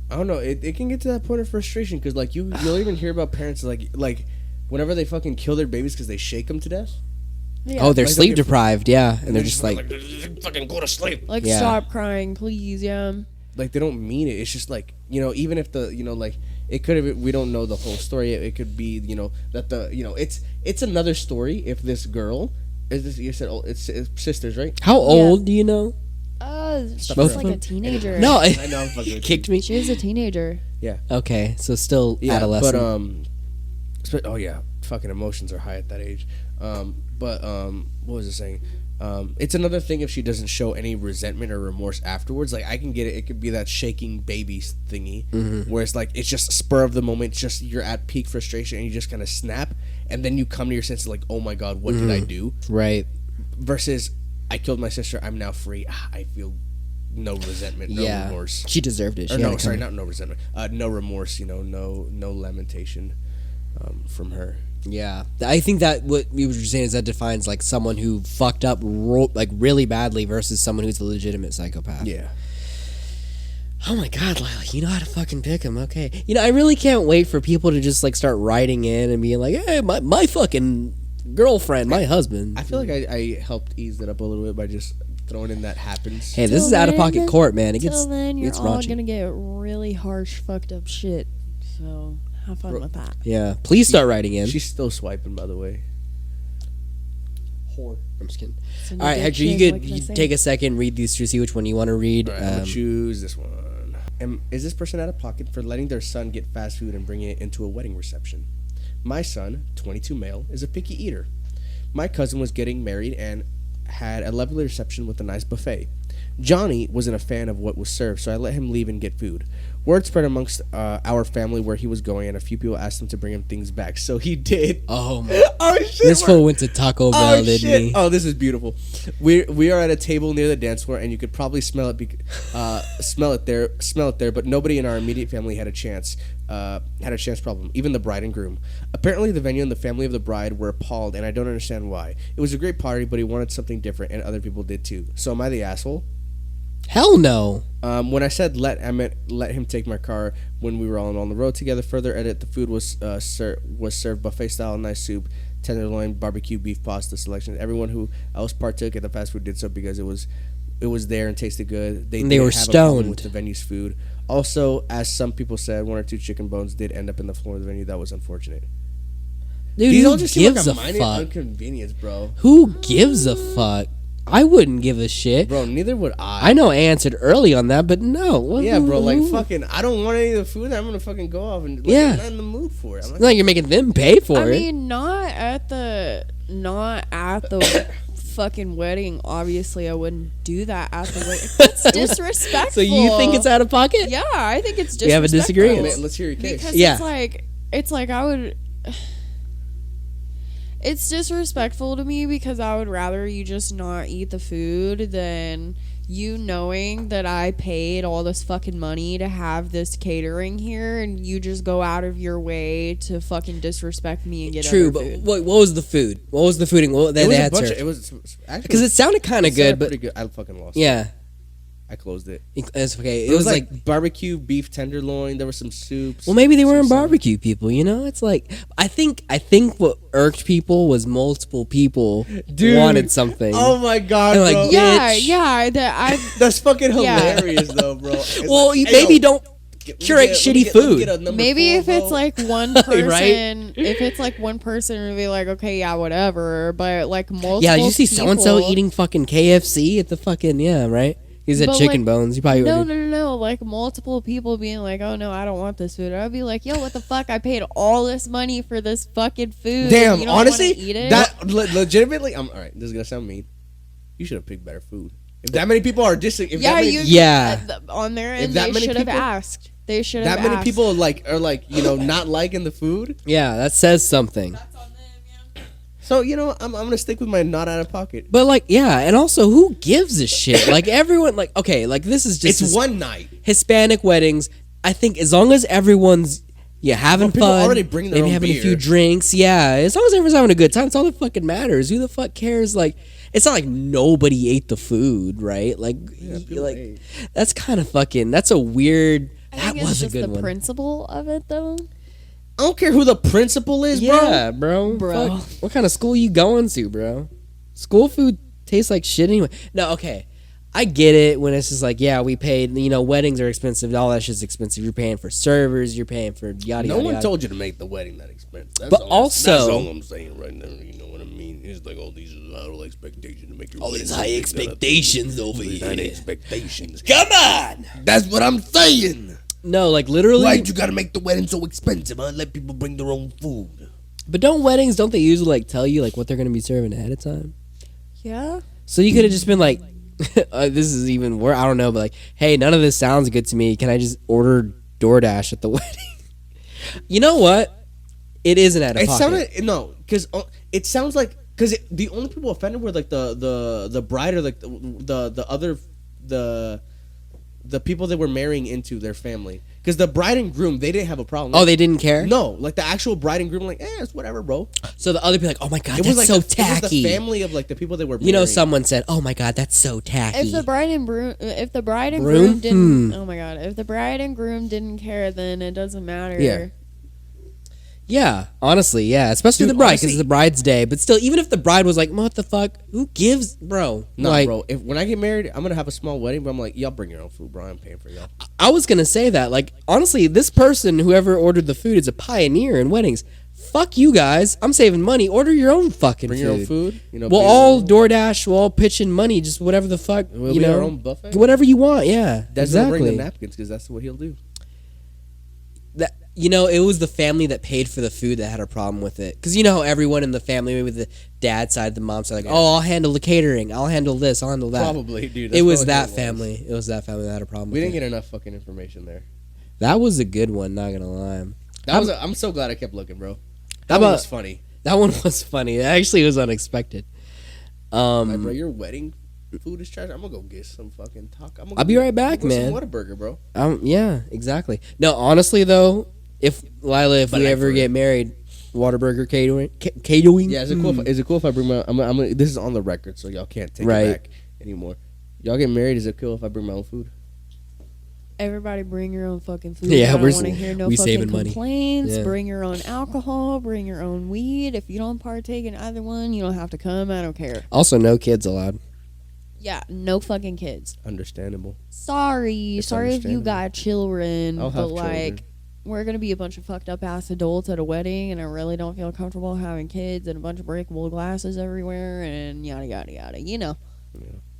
I don't know. It can get to that point of frustration because, like, you'll even hear about parents, like whenever they fucking kill their babies because they shake them to death. yeah, Oh, they're Like, sleep okay, deprived, yeah. And they're just like, fucking go to sleep. like yeah. stop crying, please, yeah. Like, they don't mean it. It's just like, you know, even if the, you know, like, it could have, we don't know the whole story. It could be, you know, that the, you know, it's another story if this girl, is this, you said, it's sisters, right? how old do you know? She Both was like of a teenager. No, I know, I'm fucking with kicked me. She was a teenager. Okay, so still Yeah, adolescent. but oh yeah, fucking emotions are high at that age. What was I saying? It's another thing if she doesn't show any resentment or remorse afterwards. Like, I can get it. It could be that shaking baby thingy, where it's like it's just spur of the moment. Just you're at peak frustration and you just kind of snap, and then you come to your senses like, oh my god, what did I do? Right. Versus, I killed my sister. I'm now free. I feel no resentment, no Yeah. remorse. She deserved it. Or She had no, it sorry, coming. not no resentment. No remorse. You know, no lamentation from her. Yeah, I think that what you were saying is that defines like someone who fucked up like really badly versus someone who's a legitimate psychopath. Yeah. Oh my god, Lila, you know how to fucking pick them. Okay, you know I really can't wait for people to just like start writing in and being like, hey, my fucking girlfriend, my husband. I feel like I helped ease it up a little bit by just throwing in that happens. Hey, this is out of pocket court, man. It gets Till then, you're it's all raunchy. gonna get really harsh, fucked up shit. So have fun with that. Yeah, please start writing in. She's still swiping, by the way. Whore. I'm just kidding. Send All right, dick Hector, you pic, could what can I say? take a second, read these to see which one you want to read. All right, I'm gonna choose this one. Is this person out of pocket for letting their son get fast food and bringing it into a wedding reception? My son, 22 male, is a picky eater. My cousin was getting married and had a lovely reception with a nice buffet. Johnny wasn't a fan of what was served, so I let him leave and get food. Word spread amongst our family where he was going, and a few people asked him to bring him things back, so he did. Oh my! Oh shit! This fool went to Taco Bell, didn't he? Oh, this is beautiful. We are at a table near the dance floor, and you could probably smell it. Smell it there. But nobody in our immediate family had a chance. Problem. Even the bride and groom. Apparently, the venue and the family of the bride were appalled, and I don't understand why. It was a great party, but he wanted something different, and other people did too. So am I the asshole? Hell no. When I said I meant let him take my car when we were all on the road together. Further edit: the food was served buffet style, nice soup, tenderloin, barbecue, beef pasta selection. Everyone who else partook at the fast food did so because it was there and tasted good. They were have a problem stoned with the venue's food. Also, as some people said, 1 or 2 chicken bones did end up in the floor of the venue. That was unfortunate. Dude, These who all just seem gives like a minor fuck? inconvenience, bro. Who gives a fuck? I wouldn't give a shit. Bro, neither would I. I know I answered early on that, but no. Yeah, bro, like fucking, I don't want any of the food. I'm gonna fucking go off and like, I'm not in the mood for it. I'm It's not like you're making them pay for it. I mean, not at the fucking wedding. Obviously, I wouldn't do that at the wedding. It's disrespectful. So you think it's out of pocket? Yeah, I think it's disrespectful. We have a disagreement. Man, let's hear your case. Because Yeah. it's like I would. It's disrespectful to me because I would rather you just not eat the food than you knowing that I paid all this fucking money to have this catering here and you just go out of your way to fucking disrespect me and get True, other but food. what was the food? What was the food? And what they had served? It was actually Because it sounded kind of good, but pretty good. I fucking lost. yeah, I closed it. it's okay. It was like barbecue beef tenderloin. There were some soups. well, maybe they weren't some barbecue people. You know, it's like I think what irked people was multiple people wanted something. Oh my god, And bro. like, yeah, That's fucking Yeah. hilarious, though, bro. It's well, like, you hey, maybe yo, don't curate shitty food. maybe if it's like one person, Right? if it's like one person, it'd be like, okay, yeah, whatever. But like multiple, Yeah, you see so and so people- eating fucking KFC at the fucking right. He's at But, chicken like, bones. You probably No, ordered. no. Like multiple people being like, "Oh no, I don't want this food." I'd be like, "Yo, what the fuck? I paid all this money for this fucking food. Damn, you don't honestly, wanna eat it?" that legitimately. I'm all right. This is gonna sound mean. You should have picked better food. If that many people are dissing, if yeah, that many, you Yeah. on there, If and that they many should have people- asked. They should have that many asked. people are not liking the food. Yeah, that says something. So I'm gonna stick with my not out of pocket. But like, yeah, and also, who gives a shit? Like everyone, like, okay, like this is just It's one night. Hispanic weddings. I think as long as everyone's having people fun, already bring their maybe own having a beer. few drinks, as long as everyone's having a good time, it's all that fucking matters. Who the fuck cares? Like, it's not like nobody ate the food, right? Like, ate. that's kind of fucking. That's a weird. I That think it's was a just good the one. principle of it, though. I don't care who the principal is, bro. Yeah, bro. Bro. Fuck. What kind of school you going to, bro? School food tastes like shit anyway. No, okay. I get it when it's just like, yeah, we paid, weddings are expensive, all that shit's expensive. You're paying for servers, you're paying for yada, No yada, one yada. told you to make the wedding that expensive. That's But all, also- that's all I'm saying right now. You know what I mean? It's like all these little expectations to make your All wedding these high look expectations over good. here. High expectations. Come on! That's what I'm saying. No, like literally. Why'd you gotta make the wedding so expensive? Let people bring their own food. But don't they usually like tell you like what they're going to be serving ahead of time? Yeah. So you could have just been like, this is even worse. I don't know, but like, hey, none of this sounds good to me. Can I just order DoorDash at the wedding? You know what? It isn't out of It pocket. sounded because it sounds like because the only people offended were like the bride or like the other the people that were marrying into their family. Because the bride and groom, they didn't have a problem. Oh, they didn't care? No, like the actual bride and groom, like, it's whatever, bro. So the other people like, oh my god, It that's was like so It was tacky. the family of like the people that were. You know, marrying. someone said, oh my god, that's so tacky. If the bride and groom Broom? didn't, oh my god, if the bride and groom didn't care, then it doesn't matter. Yeah. Yeah, honestly, yeah. Especially Dude, the bride, because honestly- it's the bride's day. But still, even if the bride was like, what the fuck? Who gives? Bro. No, like, bro. If when I get married, I'm gonna have a small wedding, but I'm like, y'all bring your own food, bro. I'm paying for y'all. I was going to say that. Like, honestly, this person, whoever ordered the food, is a pioneer in weddings. Fuck you guys. I'm saving money. Order your own fucking Bring food. your own food. You know, We'll be all our own- DoorDash, we'll all pitch in money, just whatever the fuck, We'll you be know. our own buffet. Whatever you want, yeah. That's exactly. bring the napkins because that's what he'll do. That, you know, it was the family that paid for the food that had a problem with it. Because you know how everyone in the family, maybe the dad side, the mom side, like, oh, I'll handle the catering. I'll handle this. I'll handle that. Probably, dude. It was probably that what it family. It was that family that had a problem We with didn't it. get enough fucking information there. That was a good one, not going to lie. I'm so glad I kept looking, bro. How That one about- was funny. That one was funny. It actually was unexpected. Like, bro, your wedding food is trash. I'm gonna go get some fucking taco. I'll be right back, man. Some Whataburger, bro. Yeah, exactly. No, honestly though, if Lila, if But we like ever for- get married, Whataburger catering, catering. Yeah, is it cool? Is it cool if I bring my? This is on the record, so y'all can't take Right. it back anymore. Y'all get married? Is it cool if I bring my own food? Everybody bring your own fucking food. Yeah, I don't we're- want to hear no we fucking saving money. complaints. Yeah. Bring your own alcohol. Bring your own weed. If you don't partake in either one, you don't have to come. I don't care. Also, no kids allowed. Yeah, no fucking kids. Understandable. Sorry It's if you understandable. got children, I'll but have like children. we're gonna be a bunch of fucked up ass adults at a wedding, and I really don't feel comfortable having kids and a bunch of breakable glasses everywhere and yada yada yada. You know.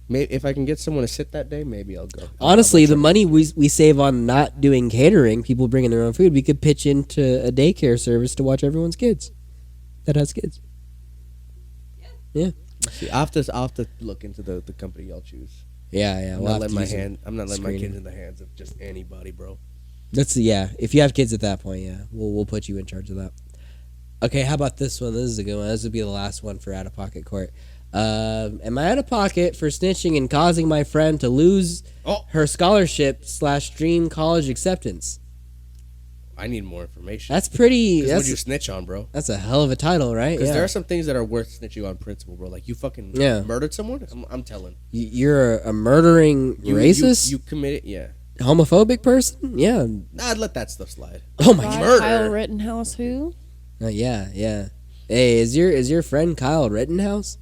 Maybe if I can get someone to sit that day, maybe I'll go. Honestly, the money we save on not doing catering, people bringing their own food, we could pitch into a daycare service to watch everyone's kids that has kids. Yeah. See, I'll have to look into the company y'all choose. Yeah. I'm not letting my kids in the hands of just anybody, bro. If you have kids at that point, we'll put you in charge of that. Okay, how about this one? This is a good one. This would be the last one for out of pocket court. Am I out of pocket for snitching and causing my friend to lose her scholarship / dream college acceptance? I need more information. That's pretty. What would you snitch on, bro? That's a hell of a title, right? Because there are some things that are worth snitching on principle, bro. Like you fucking murdered someone. I'm telling. You're a murdering racist. You committed, homophobic person. Yeah. Nah, I'd let that stuff slide. Oh my god. Murder. Kyle Rittenhouse, who? Yeah. Hey, is your friend Kyle Rittenhouse?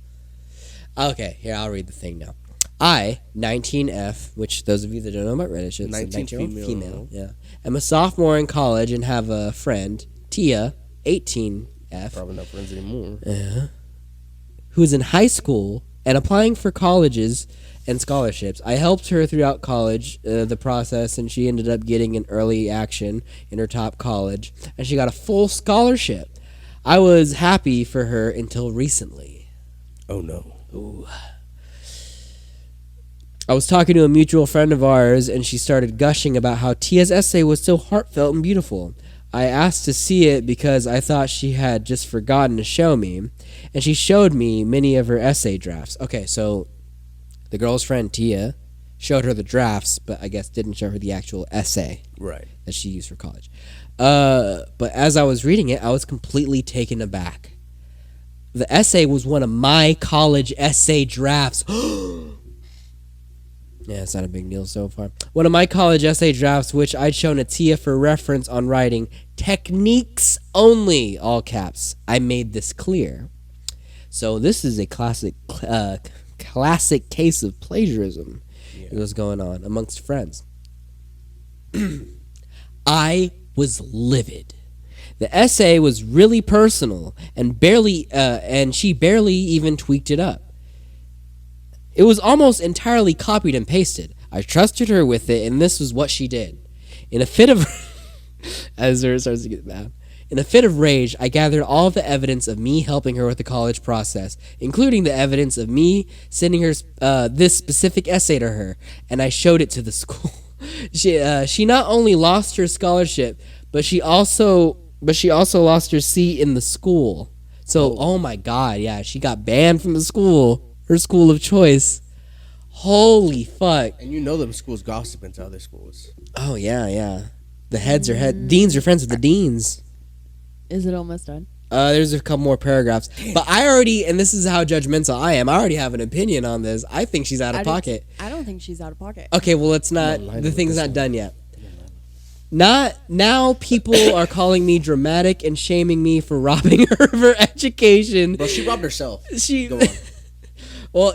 Okay, here, I'll read the thing now. I, 19F, which those of you that don't know about Reddit, it's 19 female. Yeah. I'm a sophomore in college and have a friend, Tia, 18F. Probably not friends anymore. Who's in high school and applying for colleges and scholarships. I helped her throughout college, the process, and she ended up getting an early action in her top college, and she got a full scholarship. I was happy for her until recently. Oh, no. Ooh. I was talking to a mutual friend of ours, and she started gushing about how Tia's essay was so heartfelt and beautiful. I asked to see it because I thought she had just forgotten to show me, and she showed me many of her essay drafts. Okay, so the girl's friend Tia showed her the drafts, but I guess didn't show her the actual essay that she used for college. But as I was reading it, I was completely taken aback. The essay was one of my college essay drafts. Yeah, it's not a big deal so far. One of my college essay drafts, which I'd shown to Tia for reference on writing. Techniques only, all caps. I made this clear. So this is a classic case of plagiarism. It was going on amongst friends. I was livid. The essay was really personal and she barely even tweaked it up. It was almost entirely copied and pasted. I trusted her with it, and this was what she did. In a fit of as her starts to get mad. In a fit of rage, I gathered all of the evidence of me helping her with the college process, including the evidence of me sending her this specific essay to her, and I showed it to the school. She not only lost her scholarship, but she also lost her seat in the school. So, oh my god, yeah, she got banned from the school, her school of choice. Holy fuck. And you know them schools gossip into other schools. Oh, yeah. The deans are friends with the deans. Is it almost done? There's a couple more paragraphs. But and this is how judgmental I am, I already have an opinion on this. I think she's out of pocket. I don't think she's out of pocket. Okay, well, it's not, the thing's not done yet. Now people are calling me dramatic and shaming me for robbing her of her education. Well, she robbed herself. Go on. Well,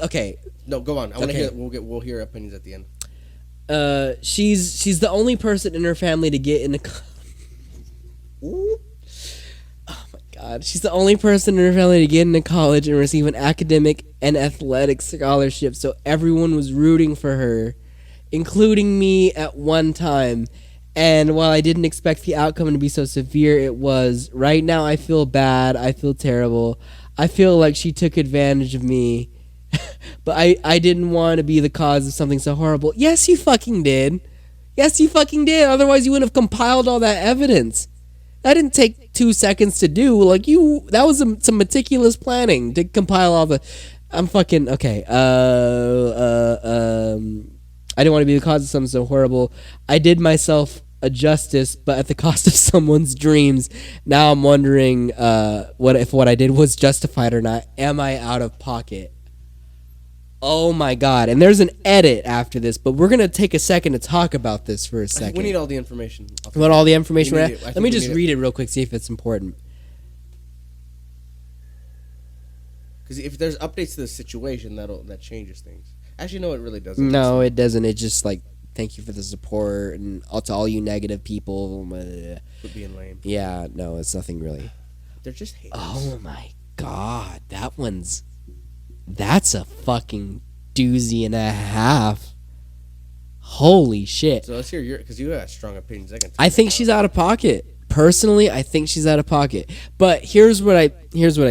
okay. No, go on. I want to hear. We'll hear opinions at the end. She's the only person in her family to get into. Oh my god! She's the only person in her family to get into college and receive an academic and athletic scholarship. So everyone was rooting for her, including me at one time. And while I didn't expect the outcome to be so severe, it was. Right now, I feel bad. I feel terrible. I feel like she took advantage of me. But I didn't want to be the cause of something so horrible. Yes, you fucking did. Otherwise, you wouldn't have compiled all that evidence. That didn't take 2 seconds to do. That was some meticulous planning to compile all the. I'm fucking okay. I didn't want to be the cause of something so horrible. I did myself a justice, but at the cost of someone's dreams. Now I'm wondering what I did was justified or not. Am I out of pocket? Oh my god. And there's an edit after this, but we're going to take a second to talk about this for a second. We need all the information. You want all the information? Let me just read it real quick, see if it's important. Because if there's updates to the situation, that changes things. Actually, no, it really doesn't. No, it doesn't. It just thank you for the support and to all you negative people. For being lame. Yeah, no, it's nothing really. They're just haters. Oh my god, that one's That's a fucking doozy and a half. Holy shit. So let's hear your, because you have strong opinions. I think she's out of pocket. Personally, I think she's out of pocket. But here's what I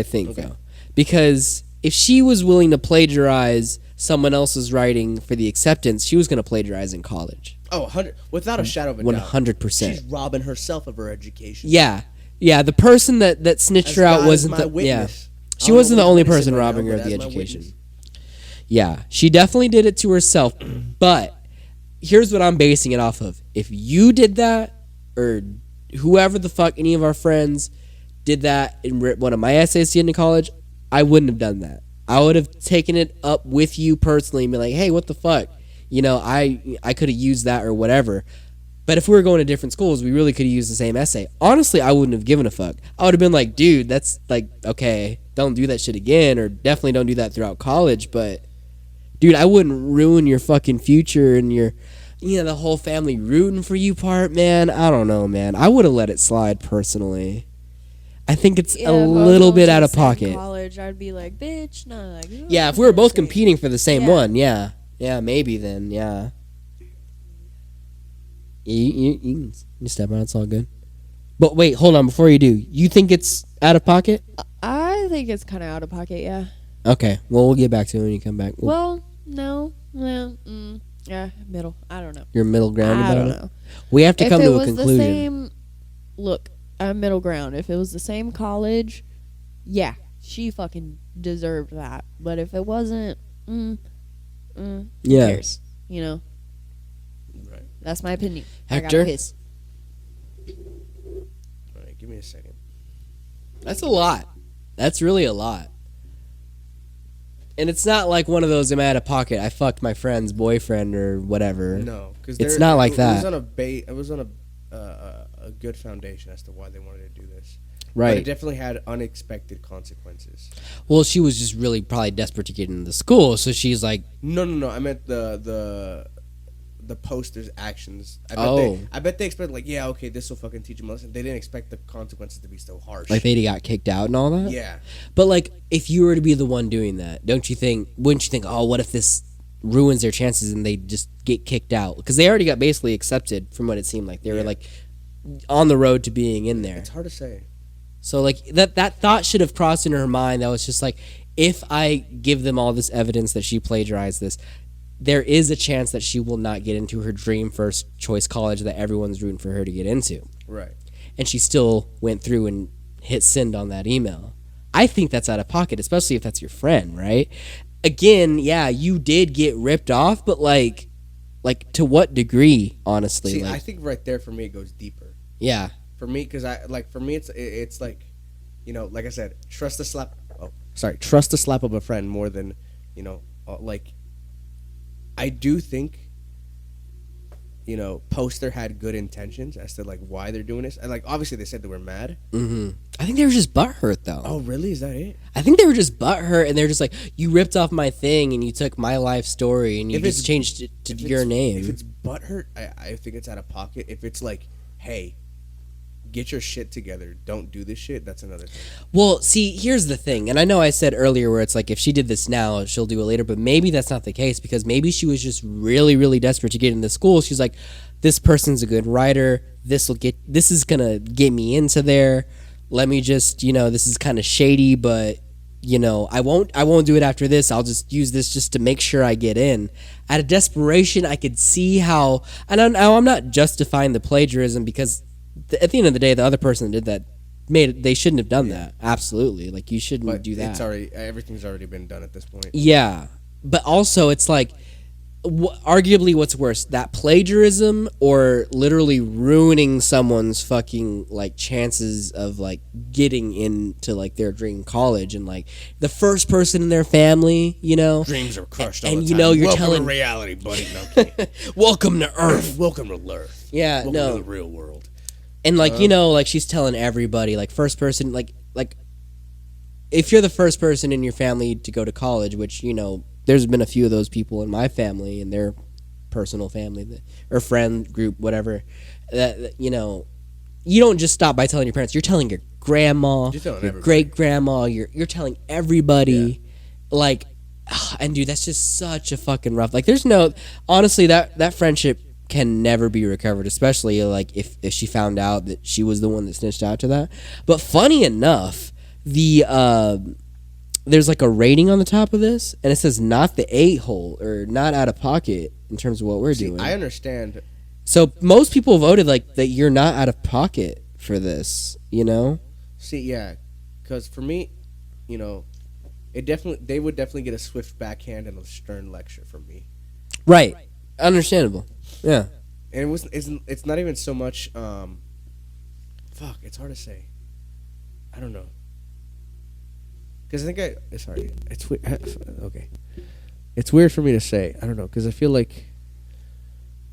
think though. Because if she was willing to plagiarize someone else's writing for the acceptance, she was going to plagiarize in college. Oh, 100, without a shadow of a doubt. 100%. She's robbing herself of her education. Yeah. Yeah, the person that snitched her out wasn't the witness. Yeah. She wasn't the only person robbing her of the education. Yeah, she definitely did it to herself. But here's what I'm basing it off of. If you did that, or whoever the fuck, any of our friends did that in one of my essays into college, I wouldn't have done that. I would have taken it up with you personally and be like, hey, what the fuck? You know, I could have used that or whatever. But if we were going to different schools, we really could have used the same essay. Honestly, I wouldn't have given a fuck. I would have been like, dude, that's like, okay, don't do that shit again, or definitely don't do that throughout college. But, dude, I wouldn't ruin your fucking future and your, you know, the whole family rooting for you part, man. I don't know, man. I would have let it slide personally. I think it's a little bit out of pocket. College, I'd be like, bitch, no. Like, yeah, if we were both competing for the same one, yeah. Yeah, maybe then, yeah. You can step on it, it's all good. But wait, hold on, before you do, you think it's out of pocket? I think it's kind of out of pocket, yeah. Okay, well, we'll get back to it when you come back. Well, no, yeah, middle. I don't know. You're middle ground about it? I don't know. We have to come to a conclusion. If it was the same, look, I'm middle ground. If it was the same college, yeah, she fucking deserved that. But if it wasn't, who cares? You know? Right. That's my opinion. Hector? I got pissed. All right, give me a second. That's a lot. That's really a lot. And it's not like one of those I'm out of pocket, I fucked my friend's boyfriend or whatever. No, because it's not like that. It was on a good foundation as to why they wanted to do this. Right. But it definitely had unexpected consequences. Well, she was just really probably desperate to get into the school, so she's like, No. I meant the poster's actions. I bet they expected, like, yeah, okay, this will fucking teach them a lesson. They didn't expect the consequences to be so harsh. like they got kicked out and all that? Yeah. But like, if you were to be the one doing that, wouldn't you think, oh, what if this ruins their chances and they just get kicked out? Because they already got basically accepted from what it seemed like. They were like on the road to being in there. It's hard to say. So like that thought should have crossed in her mind. That was just like, if I give them all this evidence that she plagiarized this, there is a chance that she will not get into her dream first choice college that everyone's rooting for her to get into. Right. And she still went through and hit send on that email. I think that's out of pocket, especially if that's your friend, right? Again, yeah, you did get ripped off, but like to what degree, honestly? See, like, I think right there for me it goes deeper. Yeah. For me, because it's like, you know, like I said, trust the slap of a friend more than, you know, like, I do think, you know, Poster had good intentions as to like why they're doing this, and like obviously they said they were mad. Mm-hmm. I think they were just butthurt though. Oh, really? Is that it? I think they were just butthurt, and they're just like, you ripped off my thing, and you took my life story, and you just changed it to your name. If it's butthurt, I think it's out of pocket. If it's like, hey, get your shit together, don't do this shit, that's another thing. Well, see, here's the thing, and I know I said earlier where it's like, if she did this now, she'll do it later, but maybe that's not the case, because maybe she was just really, really desperate to get into school. She's like, this person's a good writer, this is gonna get me into there, let me just, you know, this is kind of shady, but, you know, I won't do it after this, I'll just use this just to make sure I get in. Out of desperation, I could see how, and I'm not justifying the plagiarism, because at the end of the day, the other person that did that they shouldn't have done that. Absolutely, like you shouldn't do that. Everything's already been done at this point. Yeah, but also it's like, arguably, what's worse, that plagiarism or literally ruining someone's fucking like chances of like getting into like their dream college, and like the first person in their family, you know, dreams are crushed, and all the you time. know you're welcome telling to reality, buddy. No, welcome to Earth. Welcome to Earth. Yeah, welcome no, to the real world. And like, you know, like she's telling everybody, like first person, like if you're the first person in your family to go to college, which, you know, there's been a few of those people in my family and their personal family or friend group, whatever, that, you know, you don't just stop by telling your parents. You're telling your grandma, your great grandma, you're telling everybody. Yeah. Like, And dude, that's just such a fucking rough. Like, there's no, honestly, that friendship can never be recovered, especially like if she found out that she was the one that snitched out to that. But funny enough, there's like a rating on the top of this, and it says not the 8-hole or not out of pocket in terms of what we're doing. I understand. So most people voted like that you're not out of pocket for this, you know? See, yeah, because for me, you know, they would definitely get a swift backhand and a stern lecture from me. Right. Understandable. Yeah. And it's not even so much. Fuck, it's hard to say. I don't know. Because I think sorry, it's okay. It's weird for me to say. I don't know, because I feel like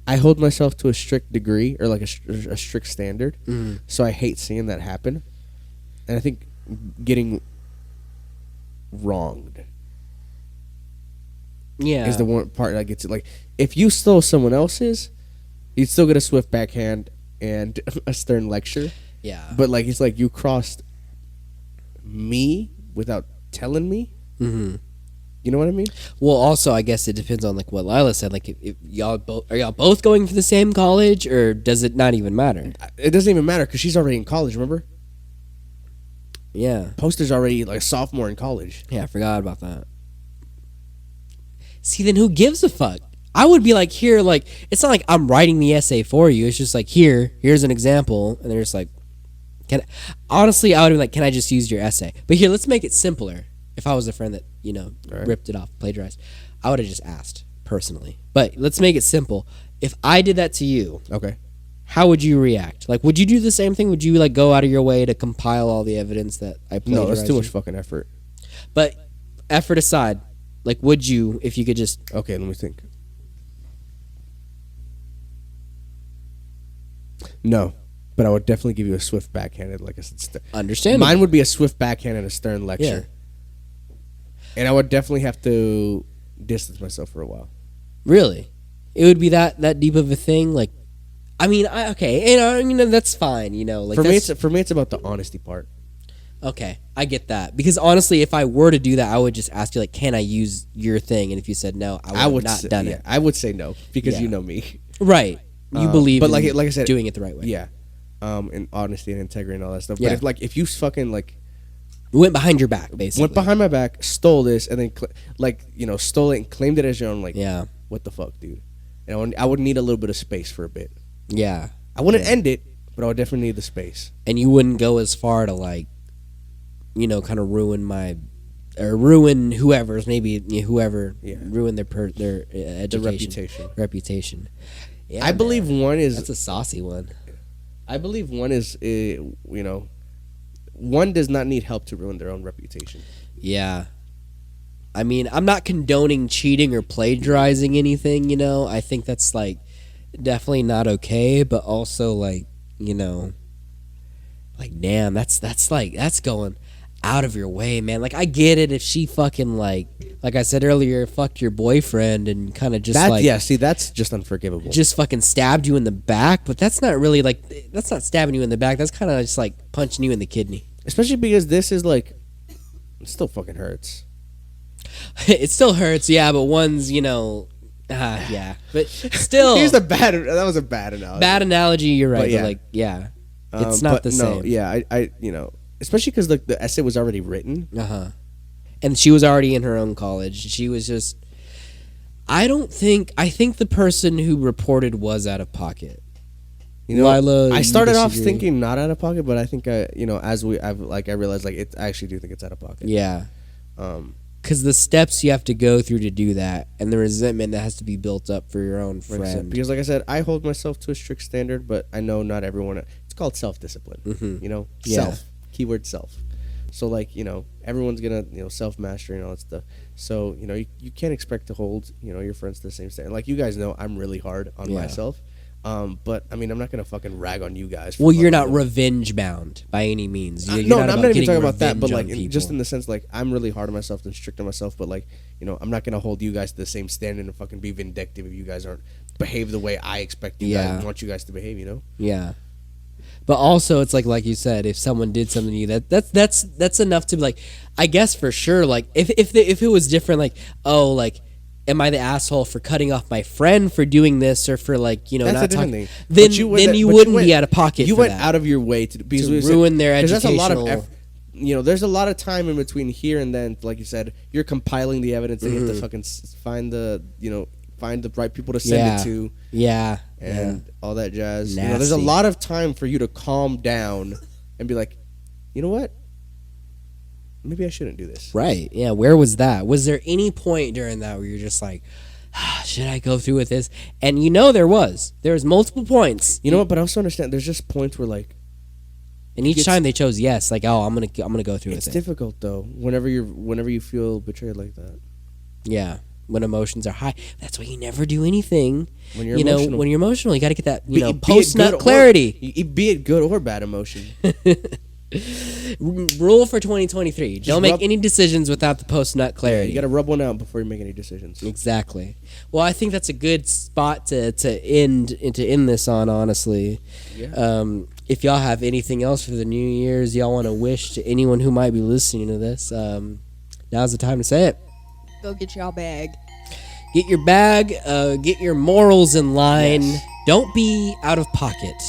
I hold myself to a strict degree or like a strict standard. Mm. So I hate seeing that happen, and I think getting wronged is the one part that gets it. Like, if you stole someone else's, you'd still get a swift backhand and a stern lecture. Yeah. But like, it's like you crossed me without telling me. Mm-hmm. You know what I mean? Well, also, I guess it depends on like what Lila said. Like, if y'all both going for the same college, or does it not even matter? It doesn't even matter because she's already in college. Remember? Yeah. Poster's already like a sophomore in college. Yeah, I forgot about that. See, then who gives a fuck? I would be like, here, like, it's not like I'm writing the essay for you. It's just like, here's an example, and they're just like, honestly, I would be like, can I just use your essay? But here, let's make it simpler. If I was a friend that, you know, ripped it off, plagiarized, I would have just asked personally. But let's make it simple. If I did that to you, okay, how would you react? Like, would you do the same thing? Would you like go out of your way to compile all the evidence that I plagiarized? No, that's too much fucking effort. But effort aside, like, would you, if you could just... Okay, let me think. No, but I would definitely give you a swift backhanded, like I said. Understand. Mine would be a swift backhand and a stern lecture. Yeah. And I would definitely have to distance myself for a while. Really? It would be that deep of a thing? Like, I mean, okay, you know, I mean, that's fine, you know. Like, for me, it's about the honesty part. Okay, I get that. Because honestly, if I were to do that, I would just ask you, like, can I use your thing? And if you said no, I would not done it. I would say no, because you know me. Right. You believe but in like I said, doing it the right way. Yeah. And honesty and integrity and all that stuff. Yeah. But if you fucking, like... Went behind your back, basically. Went behind my back, stole this, and then, stole it and claimed it as your own, like... Yeah. What the fuck, dude? And I would need a little bit of space for a bit. Yeah. I wouldn't end it, but I would definitely need the space. And you wouldn't go as far to, like, you know, kind of ruin ruin whoever's, maybe whoever, ruin their education. Reputation. Yeah, I believe one is... That's a saucy one. I believe one is, one does not need help to ruin their own reputation. Yeah. I mean, I'm not condoning cheating or plagiarizing anything, you know. I think that's, like, definitely not okay, but also, like, you know, like, damn, that's going out of your way, man. Like, I get it if she fucking, like I said earlier, fucked your boyfriend and kind of just that's just unforgivable. Just fucking stabbed you in the back, but that's not really, like, that's not stabbing you in the back. That's kind of just, like, punching you in the kidney. Especially because this is, like, it still fucking hurts. It still hurts, yeah, but one's, you know, yeah. But still. That was a bad analogy. Bad analogy, you're right. But but like, yeah. It's not the same. Yeah, I you know, especially because the essay was already written. And she was already in her own college. She was just... I think the person who reported was out of pocket. You know, Lila, I started off disagree? thinking not out of pocket, but I think I realized, like, I actually do think it's out of pocket. Yeah. Because the steps you have to go through to do that, and the resentment that has to be built up for your own friend. Because, like I said, I hold myself to a strict standard, but I know not everyone... It's called self-discipline, you know? Yeah. Self. Keyword self. So, like, you know, everyone's gonna, you know, self-mastery and all that stuff. So, you know, you can't expect to hold, you know, your friends to the same standard. Like, you guys know I'm really hard on myself. But, I mean, I'm not gonna fucking rag on you guys. Well, you're not revenge bound by any means. I'm not even talking about that, but, like, just in the sense, like, I'm really hard on myself and strict on myself, but, like, you know, I'm not gonna hold you guys to the same standard and fucking be vindictive if you guys aren't behave the way I expect you guys want you guys to behave, you know? Yeah. But also, it's like you said, if someone did something to you, that's enough to be like, I guess for sure. Like if it was different, like, oh, like, am I the asshole for cutting off my friend for doing this, or for, like, you know, That's not a different talking? thing. Then you wouldn't be out of pocket. You for went that. out of your way to ruin their educational. That's a lot of effort. You know, there's a lot of time in between here and then. Like you said, you're compiling the evidence, and you have to fucking find the right people to send it to. Yeah. And all that jazz. Nasty. You know, there's a lot of time for you to calm down and be like, you know what? Maybe I shouldn't do this. Right. Yeah. Where was that? Was there any point during that where you're just like, should I go through with this? And there was. There was multiple points. You know what? But I also understand there's just points where, like, and each time they chose yes, like, oh, I'm gonna go through with it. It's difficult though. Whenever you feel betrayed like that. Yeah. When emotions are high, that's why you never do anything. When you're emotional. When you're emotional, you got to get that post nut clarity. Be it good or bad emotion. Rule for 2023: don't make any decisions without the post nut clarity. You got to rub one out before you make any decisions. Exactly. Well, I think that's a good spot to end this on. Honestly, yeah. If y'all have anything else for the New Year's y'all want to wish to anyone who might be listening to this, now's the time to say it. Go get y'all bag. Get your bag. Get your morals in line. Yes. Don't be out of pocket.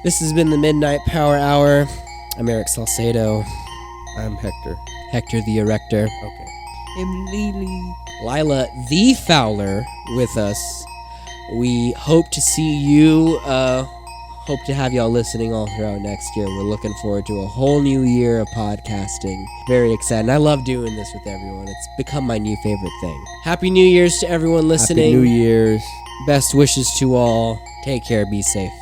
This has been the Midnight Power Hour. I'm Eric Salcedo. I'm Hector. Hector the Erector. Okay. I'm Lily. Lila the Fowler with us. We hope to see you. Hope to have y'all listening all throughout next year. We're looking forward to a whole new year of podcasting. Very excited. I love doing this with everyone. It's become my new favorite thing. Happy New Year's to everyone listening. Happy New Year's. Best wishes to all. Take care. Be safe.